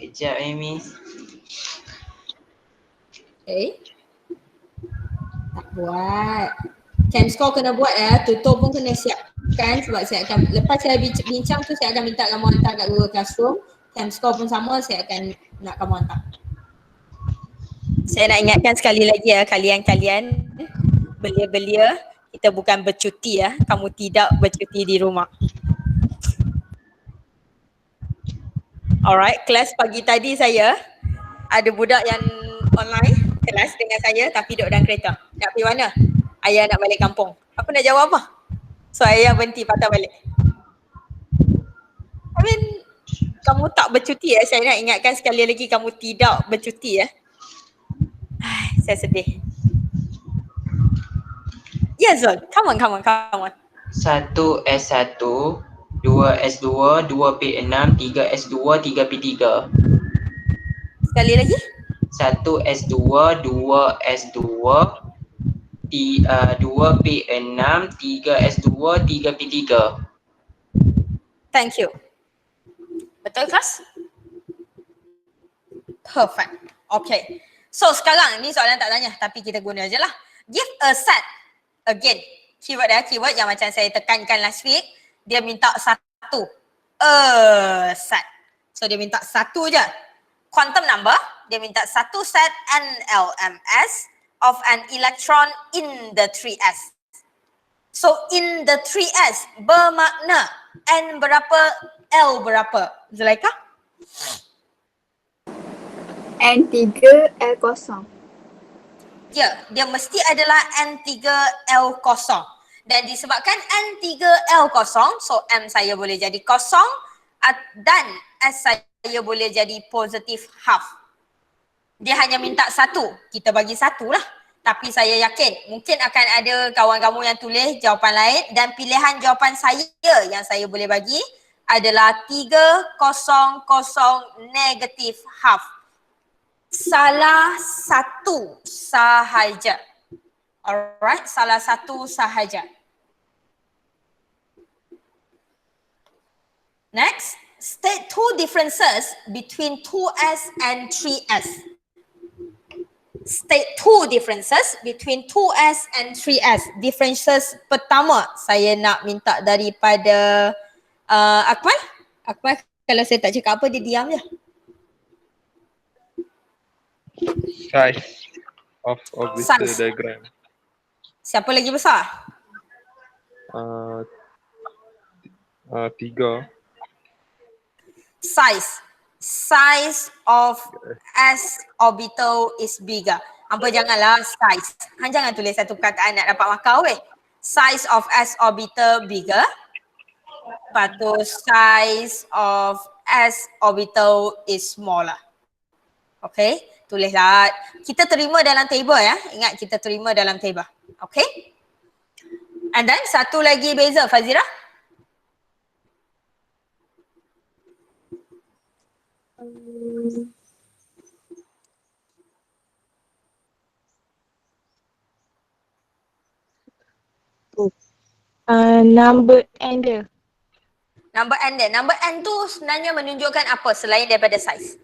Kejap Miss. Okay. Tak buat. Cam score kena buat tutor pun kena siapkan sebab saya akan, lepas saya bincang tu saya akan minta kamu hantar kat Google Classroom. Cam score pun sama, saya akan nak kamu hantar. Saya nak ingatkan sekali lagi kalian-kalian belia-belia, kita bukan bercuti kamu tidak bercuti di rumah. Alright, kelas pagi tadi saya ada budak yang online kelas dengan saya tapi duduk dalam kereta. Nak pergi mana? Ayah nak balik kampung. Apa nak jawab apa? So ayah berhenti patah balik. Kamu tak bercuti saya nak ingatkan sekali lagi kamu tidak bercuti Saya sedih. Ya Zul, come on. 1 S1, 2 S2, 2 P6, 3 S2, 3 P3. Sekali lagi? 1 S2, 2 S2, 2 P6, 3 S2, 3 P3. Thank you. Betul kelas? Perfect. Okay. So sekarang ni soalan tak tanya tapi kita guna je lah. Give a set. Again, keyword yang macam saya tekankan last week. Dia minta satu. A set. So dia minta satu je. Quantum number, dia minta satu set NLMS of an electron in the 3s. So in the 3s bermakna N berapa, L berapa? Zulaika? N3, L0. Ya, dia mesti adalah N3L0. Dan disebabkan N3L0, so M saya boleh jadi kosong dan S saya boleh jadi positive half. Dia hanya minta satu, kita bagi satu lah. Tapi saya yakin mungkin akan ada kawan kamu yang tulis jawapan lain dan pilihan jawapan saya yang saya boleh bagi adalah 300 negative half. Salah satu sahaja. Alright, salah satu sahaja. Next, state two differences between 2s and 3s. State two differences between 2s and 3s. Differences pertama saya nak minta daripada Akmal. Akmal, kalau saya tak cakap apa dia diam je. Size of orbital Size. diagram. Siapa lagi besar? 3. Size. size of s orbital is bigger. Hampa janganlah size. Hang jangan tulis satu perkataan nak dapat markah weh. Size of s orbital bigger. Lepas tu size of s orbital is smaller. Okay, tulislah. Kita terima dalam table ya. Ingat kita terima dalam table. Okay. And then satu lagi beza Fazira. Number n dia. Number n dia. Number n tu sebenarnya menunjukkan apa selain daripada size?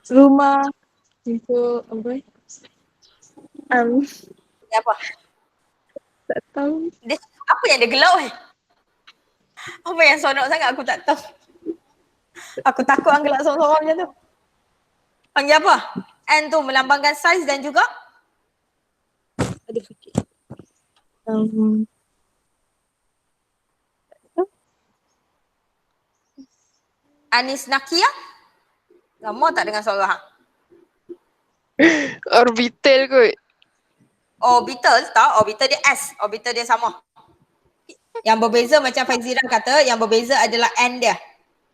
Rumah untuk apa? Dia apa? Tak tahu. Dia, apa yang dia gelau Apa yang sonok sangat aku tak tahu. Aku takut orang gelak sorang-sorang macam tu. Panggil apa? N tu melambangkan size dan juga? Ada fikir. Anis Nakia? Lama tak dengar suara hang? Orbital kot. Orbital tak? Orbital dia S. Orbital dia sama. Yang berbeza macam Faizira kata, yang berbeza adalah N dia.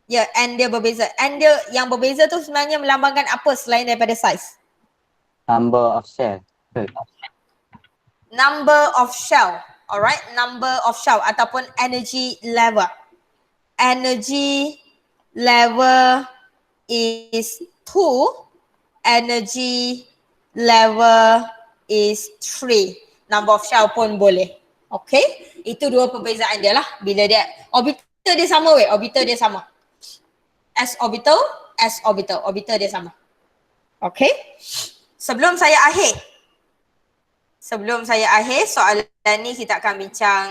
Ya, N dia berbeza. N dia yang berbeza tu sebenarnya melambangkan apa selain daripada size? Number of shell. Number of shell. Alright, number of shell ataupun energy level. Energy level is 2. Energy level is 3. Number of shell pun boleh. Okay, itu dua perbezaan dia lah. Bila dia, orbital dia sama weh, orbital dia sama. S orbital, orbital dia sama. Okay, sebelum saya akhir soalan ni kita akan bincang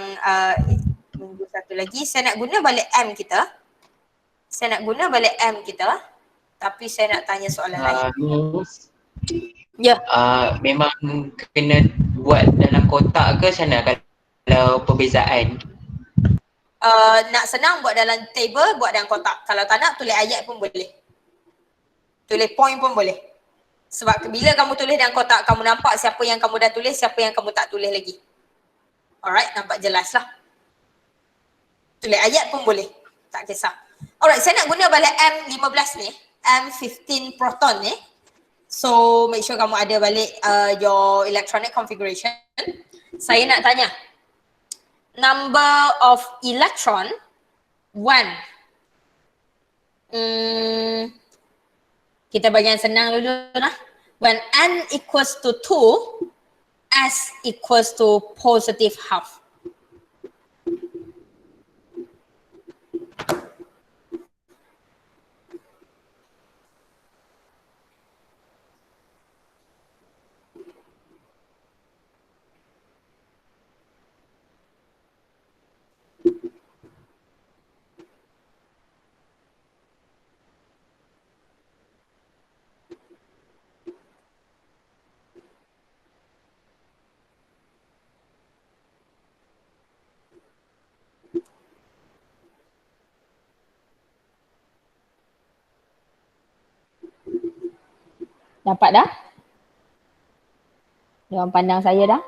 minggu satu lagi. Saya nak guna balik M kita. Tapi saya nak tanya soalan lain. Ya. Memang kena buat dalam kotak ke macam mana kalau perbezaan? Nak senang buat dalam table, buat dalam kotak. Kalau tak nak tulis ayat pun boleh. Tulis point pun boleh. Sebab bila kamu tulis dalam kotak, kamu nampak siapa yang kamu dah tulis, siapa yang kamu tak tulis lagi. Alright, nampak jelas lah. Tulis ayat pun boleh. Tak kisah. Alright, saya nak guna balik M15 ni. M15 proton ni. So make sure kamu ada balik your electronic configuration. Saya nak tanya. Number of electron 1. Kita bagi yang senang dulu lah. When n equals to 2, s equals to positive half. Dapat dah? Jangan pandang saya dah.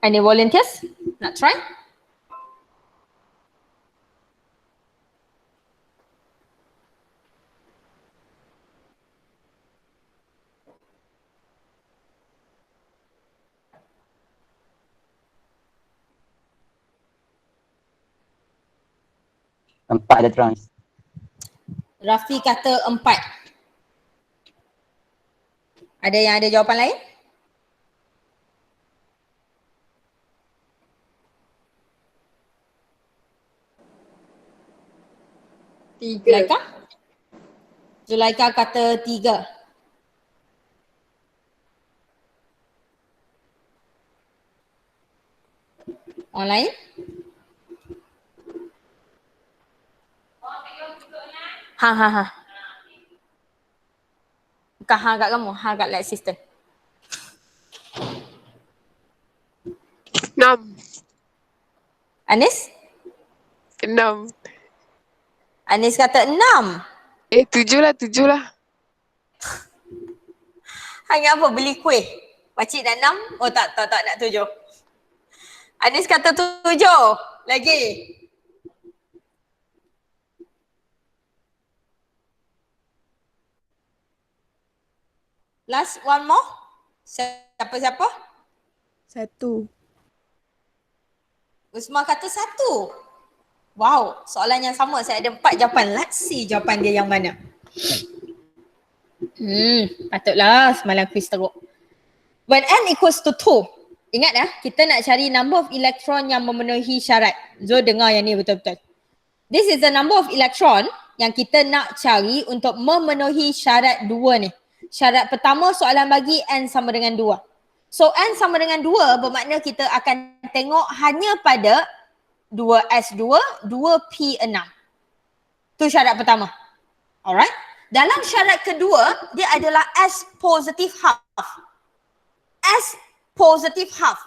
Any volunteers? Nak try? Empat electrons. Rafi kata 4. Ada yang ada jawapan lain? Zulaika? Zulaika kata 3. Orang lain? Ha. Bukan ha kat kamu, ha kat lab assistant. 6. Anis? 6. Anis kata 6. 7 lah, 7 lah. Hanya apa? Beli kuih? Pakcik nak 6? Oh tak nak 7. Anis kata 7. Lagi. Last one more. Siapa? 1. Usma kata 1. Wow, soalan yang sama. Saya ada 4 jawapan. Let's see jawapan dia yang mana. Patutlah semalam quiz teruk. When n equals to 2. Ingat kita nak cari number of electron yang memenuhi syarat. Zul dengar yang ni betul-betul. This is the number of electron yang kita nak cari untuk memenuhi syarat 2 ni. Syarat pertama soalan bagi n sama dengan 2. So n sama dengan 2 bermakna kita akan tengok hanya pada 2s2, 2p6. Tu syarat pertama. Alright. Dalam syarat kedua, dia adalah s positive half. S positive half.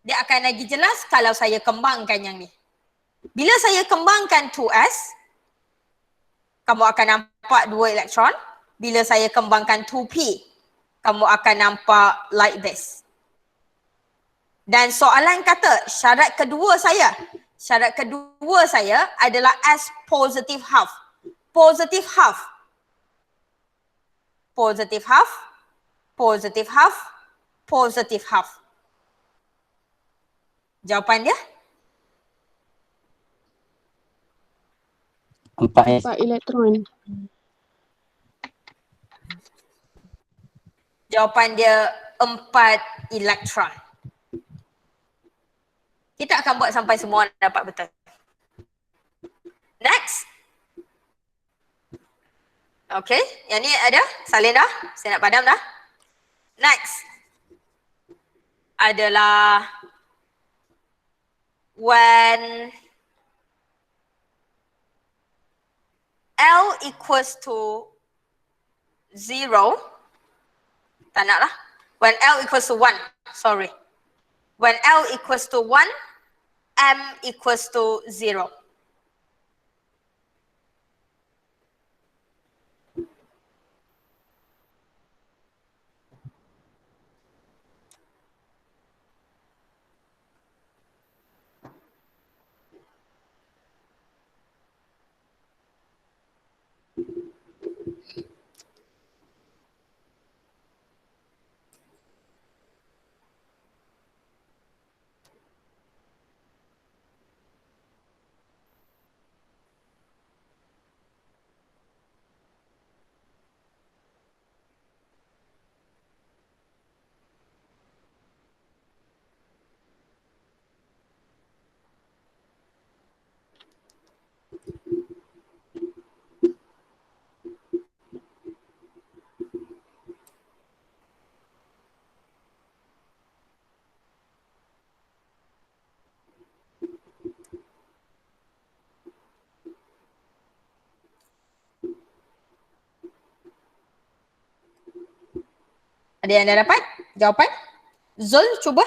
Dia akan lagi jelas kalau saya kembangkan yang ni. Bila saya kembangkan 2s, kamu akan nampak 2 elektron. Bila saya kembangkan 2p, kamu akan nampak like this. Dan soalan kata syarat kedua saya adalah S positive half. Positive half. Positive half. Positive half. Positive half. Jawapan dia? 4S. 4 elektron. Jawapan dia 4 elektron. Kita akan buat sampai semua dapat betul. Next. Okay, yang ni ada? Salin dah? Saya nak padam dah? Next. Adalah when L equals to 0. Tak nak lah. When L equals to 1. Sorry. When L equals to 1, M equals to 0. Ada yang dah dapat jawapan? Zul, cuba.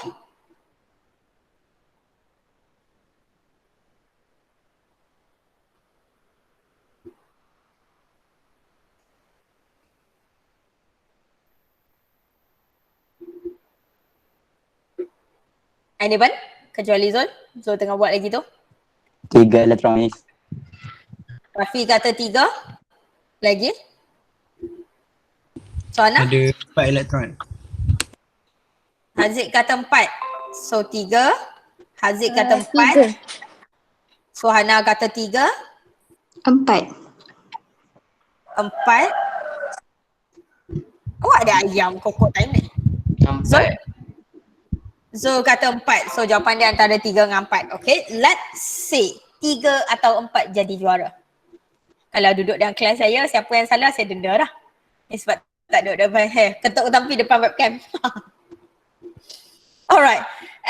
Anyone? Kecuali Zul. Zul tengah buat lagi tu. 3 elektron. Rafi kata 3. Lagi? Soana? Ada 4 elektron. Haziq kata 4. So 3. Haziq kata 4. Suhana kata 3. 4. 4. Awak ada ayam kokok time ni? 4. Zul kata 4. So jawapan dia antara 3 dengan 4. Okay. Let's see. 3 atau 4 jadi juara. Kalau duduk dalam kelas saya, siapa yang salah saya denda dah. Ni sebab tak duduk depan ketuk tampi depan webcam. Alright.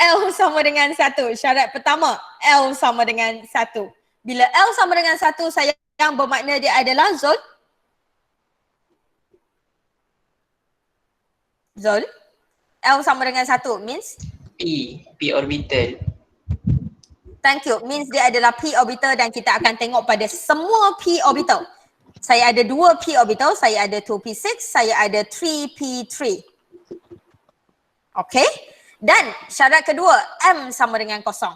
L sama dengan 1. Syarat pertama, L sama dengan 1. Bila L sama dengan 1 sayang, bermakna dia adalah Zul. L sama dengan 1 means? P orbital. Thank you. Means dia adalah P orbital dan kita akan tengok pada semua P orbital. Saya ada 2 P orbital, saya ada 2p6, saya ada 3p3. Okay. Dan syarat kedua, M sama dengan kosong.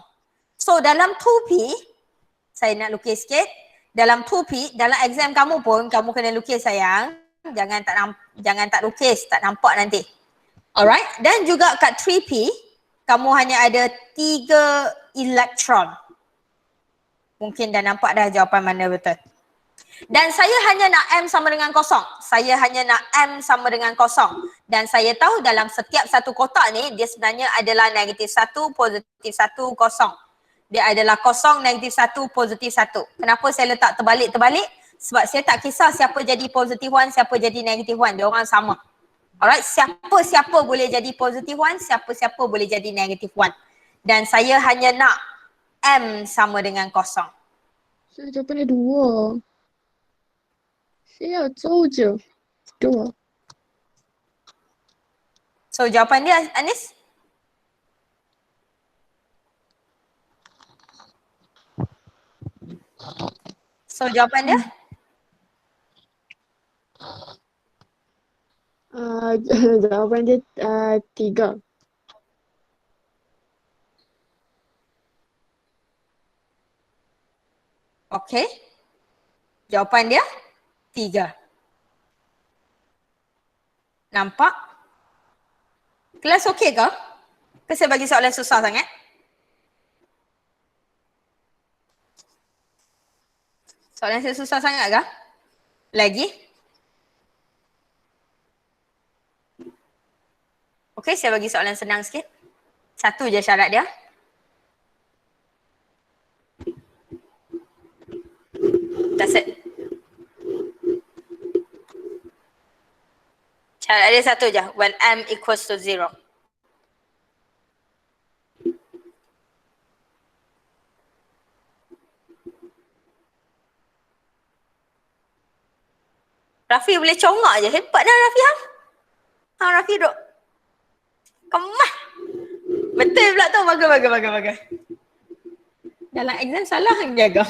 So dalam 2p, saya nak lukis sikit. Dalam 2p, dalam exam kamu pun, kamu kena lukis sayang. Jangan tak lukis, tak nampak nanti. Alright. Dan juga kat 3p, kamu hanya ada 3 elektron. Mungkin dah nampak dah jawapan mana betul. Dan saya hanya nak M sama dengan kosong. Saya hanya nak M sama dengan kosong. Dan saya tahu dalam setiap satu kotak ni, dia sebenarnya adalah -1, +1, kosong. Dia adalah kosong, -1, +1. Kenapa saya letak terbalik-terbalik? Sebab saya tak kisah siapa jadi +1, siapa jadi -1. Dia orang sama. Alright, siapa-siapa boleh jadi +1, siapa-siapa boleh jadi -1. Dan saya hanya nak M sama dengan kosong. So jawapan dia 2. Saya tahu je. 2. So jawapan dia Anis? So jawapan dia? Jawapan dia 3. Okay. Jawapan dia 3. Nampak? Kelas okey ke? Ke saya bagi soalan susah sangat? Soalan saya susah sangat ke? Lagi? Okey, saya bagi soalan senang sikit. 1 je syarat dia. That's it. Syarat dia 1 je. When M equals to 0. Rafi boleh congak je. Hebat dah Rafi ha? Rafi duk kemah. Betul pula tu. Bagus. Dalam exam salah yang jaga.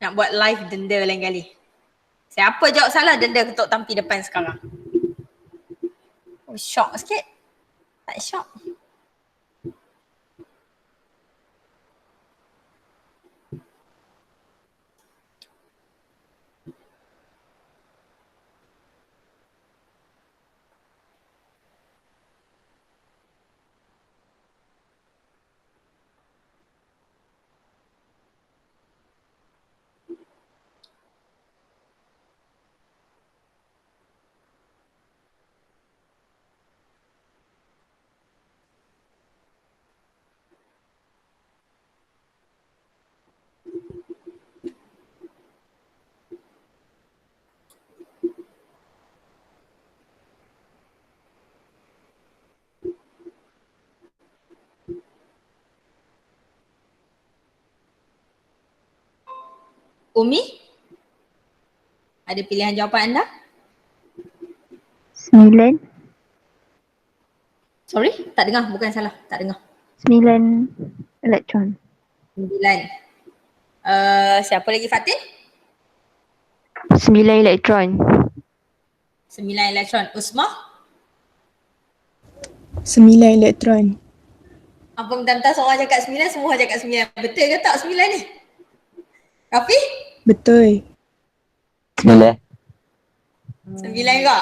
Nak buat live denda lain kali. Siapa jawab salah, denda ketuk tampi depan sekarang. Oh, shock sikit. Tak shock. Umi? Ada pilihan jawapan anda? 9. Sorry? Tak dengar, bukan salah. Tak dengar. 9 elektron. 9. Siapa lagi Fatin? 9 elektron. 9 elektron. Usmah? 9 elektron. Apa bentar-bentar seorang cakap 9, semua cakap 9. Betul ke tak 9 ni? Rafi? Betul. 9. 9 ke?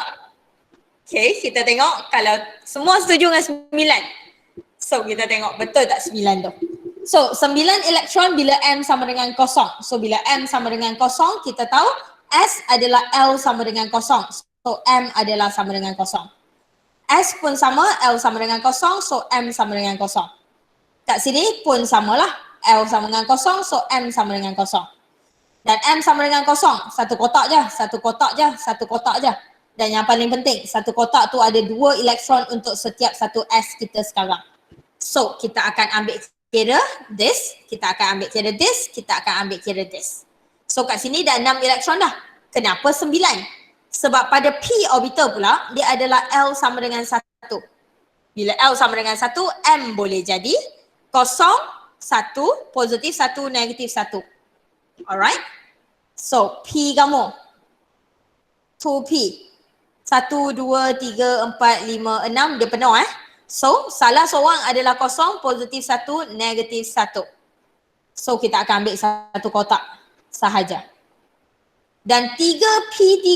Okay, kita tengok kalau semua setuju dengan 9. So kita tengok betul tak 9 tu. So 9 elektron bila M sama dengan kosong. So bila M sama dengan kosong, kita tahu S adalah L sama dengan kosong. So M adalah sama dengan kosong. S pun sama, L sama dengan kosong, so M sama dengan kosong. Kat sini pun samalah. L sama dengan kosong, so M sama dengan kosong. Dan M sama dengan kosong, satu kotak je, satu kotak je, satu kotak je. Dan yang paling penting, satu kotak tu ada 2 elektron untuk setiap satu S kita sekarang. So, kita akan ambil kira this, kita akan ambil kira this, kita akan ambil kira this. So, kat sini dah 6 elektron dah. Kenapa 9? Sebab pada P orbital pula, dia adalah L sama dengan 1. Bila L sama dengan 1, M boleh jadi 0, 1, positif 1, negatif 1. Alright? So, P kamu 2P 1, 2, 3, 4, 5, 6 dia penuh So, salah seorang adalah 0, positif 1, negatif 1. So, kita akan ambil satu kotak sahaja. Dan 3P3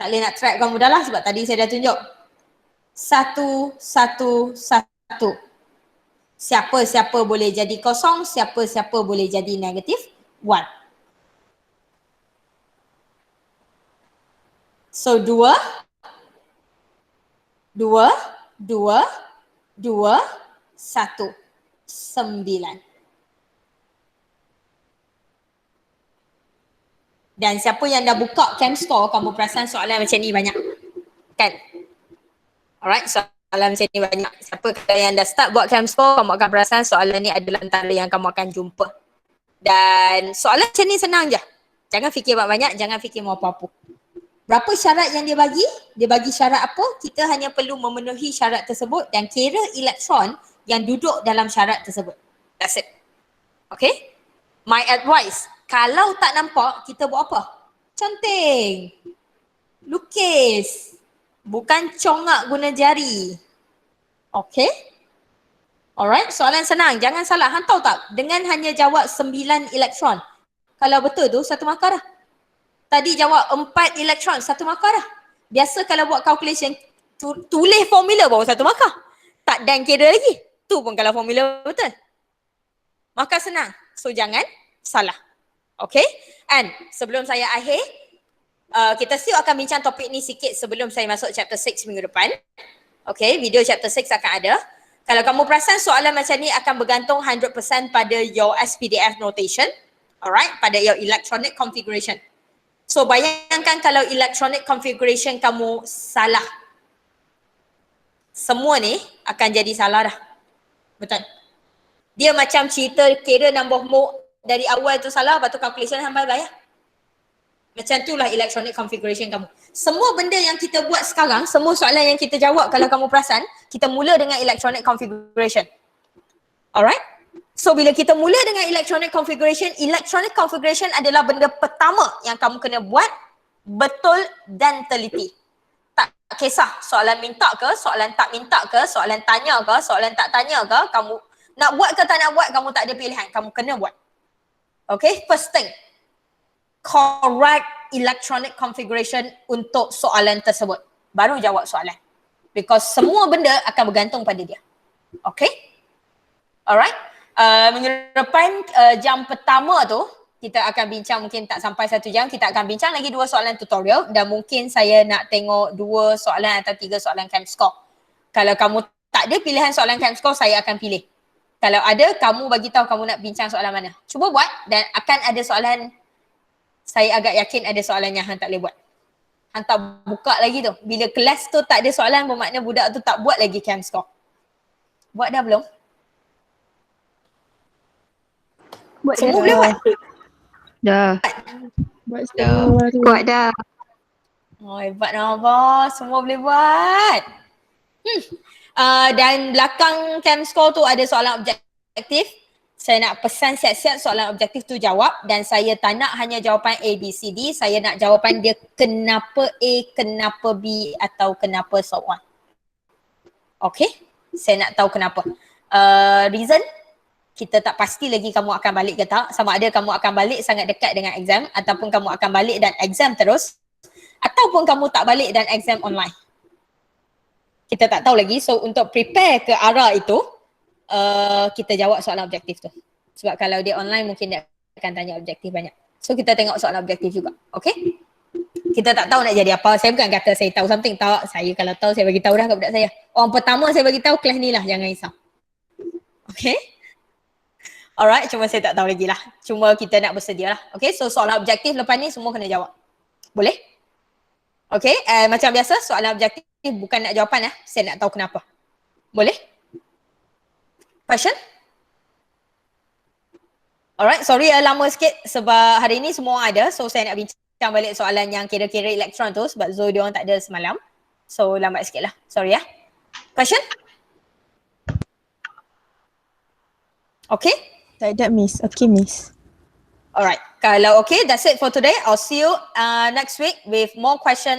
tak boleh nak track kamu dah lah sebab tadi saya dah tunjuk 1, 1, 1. Siapa-siapa boleh jadi 0, siapa-siapa boleh jadi negatif 1. So 2, 2, 2, 2, 1, 9. Dan siapa yang dah buka CamScore, kamu perasan soalan macam ni banyak. Kan? Alright, soalan macam ni banyak. Siapa yang dah start buat CamScore, kamu akan perasan soalan ni adalah antara yang kamu akan jumpa. Dan soalan macam ni senang je. Jangan fikir banyak, jangan fikir mau apa-apa. Berapa syarat yang dia bagi? Dia bagi syarat apa? Kita hanya perlu memenuhi syarat tersebut dan kira elektron yang duduk dalam syarat tersebut. That's it. Okay? My advice, kalau tak nampak, kita buat apa? Conteng. Lukis. Bukan congak guna jari. Okay? Alright, soalan senang. Jangan salah. Han tahu tak? Dengan hanya jawab 9 elektron. Kalau betul tu, 1 markah dah. Tadi jawab 4 elektron, 1 markah dah. Biasa kalau buat calculation, tulis formula baru 1 markah. Tak dan kira lagi. Tu pun kalau formula betul. Maka senang. So jangan salah. Okay? And sebelum saya akhir, kita still akan bincang topik ni sikit sebelum saya masuk chapter 6 minggu depan. Okay, video chapter 6 akan ada. Kalau kamu perasan soalan macam ni akan bergantung 100% pada your SPDF notation. Alright, pada your electronic configuration. So bayangkan kalau electronic configuration kamu salah. Semua ni akan jadi salah dah. Betul? Dia macam cerita kira nombor mode dari awal tu salah, lepas tu calculation sampai bayar. Macam itulah electronic configuration kamu. Semua benda yang kita buat sekarang, semua soalan yang kita jawab kalau kamu perasan, kita mula dengan electronic configuration. Alright? So bila kita mula dengan electronic configuration adalah benda pertama yang kamu kena buat betul dan teliti. Tak kisah soalan minta ke, soalan tak minta ke, soalan tanya ke, soalan tak tanya ke, kamu nak buat ke tak nak buat, kamu tak ada pilihan, kamu kena buat. Okay, first thing, correct electronic configuration untuk soalan tersebut. Baru jawab soalan. Because semua benda akan bergantung pada dia. Okay? Alright? Minggu depan jam pertama tu, kita akan bincang mungkin tak sampai 1 jam, kita akan bincang lagi 2 soalan tutorial dan mungkin saya nak tengok 2 soalan atau 3 soalan CamScore. Kalau kamu tak ada pilihan soalan CamScore, saya akan pilih. Kalau ada, kamu bagi tahu kamu nak bincang soalan mana. Cuba buat dan akan ada soalan, saya agak yakin ada soalan yang Han tak boleh buat. Han tak buka lagi tu. Bila kelas tu tak ada soalan, bermakna budak tu tak buat lagi CamScore. Buat dah belum? Buat semua boleh buat? Dah. Buat Kuat dah. Oh, hebat Nova. Semua boleh buat. Dan belakang CamScore tu ada soalan objektif. Saya nak pesan siap-siap soalan objektif tu jawab dan saya tak nak hanya jawapan A, B, C, D. Saya nak jawapan dia kenapa A, kenapa B atau kenapa so on. Okay? Saya nak tahu kenapa. Reason? Kita tak pasti lagi kamu akan balik ke tak. Sama ada kamu akan balik sangat dekat dengan exam ataupun kamu akan balik dan exam terus ataupun kamu tak balik dan exam online. Kita tak tahu lagi. So untuk prepare ke arah itu, kita jawab soalan objektif tu. Sebab kalau dia online mungkin dia akan tanya objektif banyak. So kita tengok soalan objektif juga. Okay? Kita tak tahu nak jadi apa. Saya bukan kata saya tahu something. Tak. Saya kalau tahu saya bagi tahu dah ke budak saya. Orang pertama saya bagi tahu kelas ni lah. Jangan risau. Okay? Alright, cuma saya tak tahu lagi lah. Cuma kita nak bersedia lah. Okay, so soalan objektif lepas ni semua kena jawab. Boleh? Okay, macam biasa soalan objektif bukan nak jawapan saya nak tahu kenapa. Boleh? Question? Alright, sorry lama sikit sebab hari ni semua ada. So saya nak bincang balik soalan yang kira-kira elektron tu sebab Zoe diorang tak ada semalam. So lambat sikit lah. Sorry ya. Question? Okay? Tak ada miss. Okay miss. Alright, kalau okay, that's it for today. I'll see you next week with more question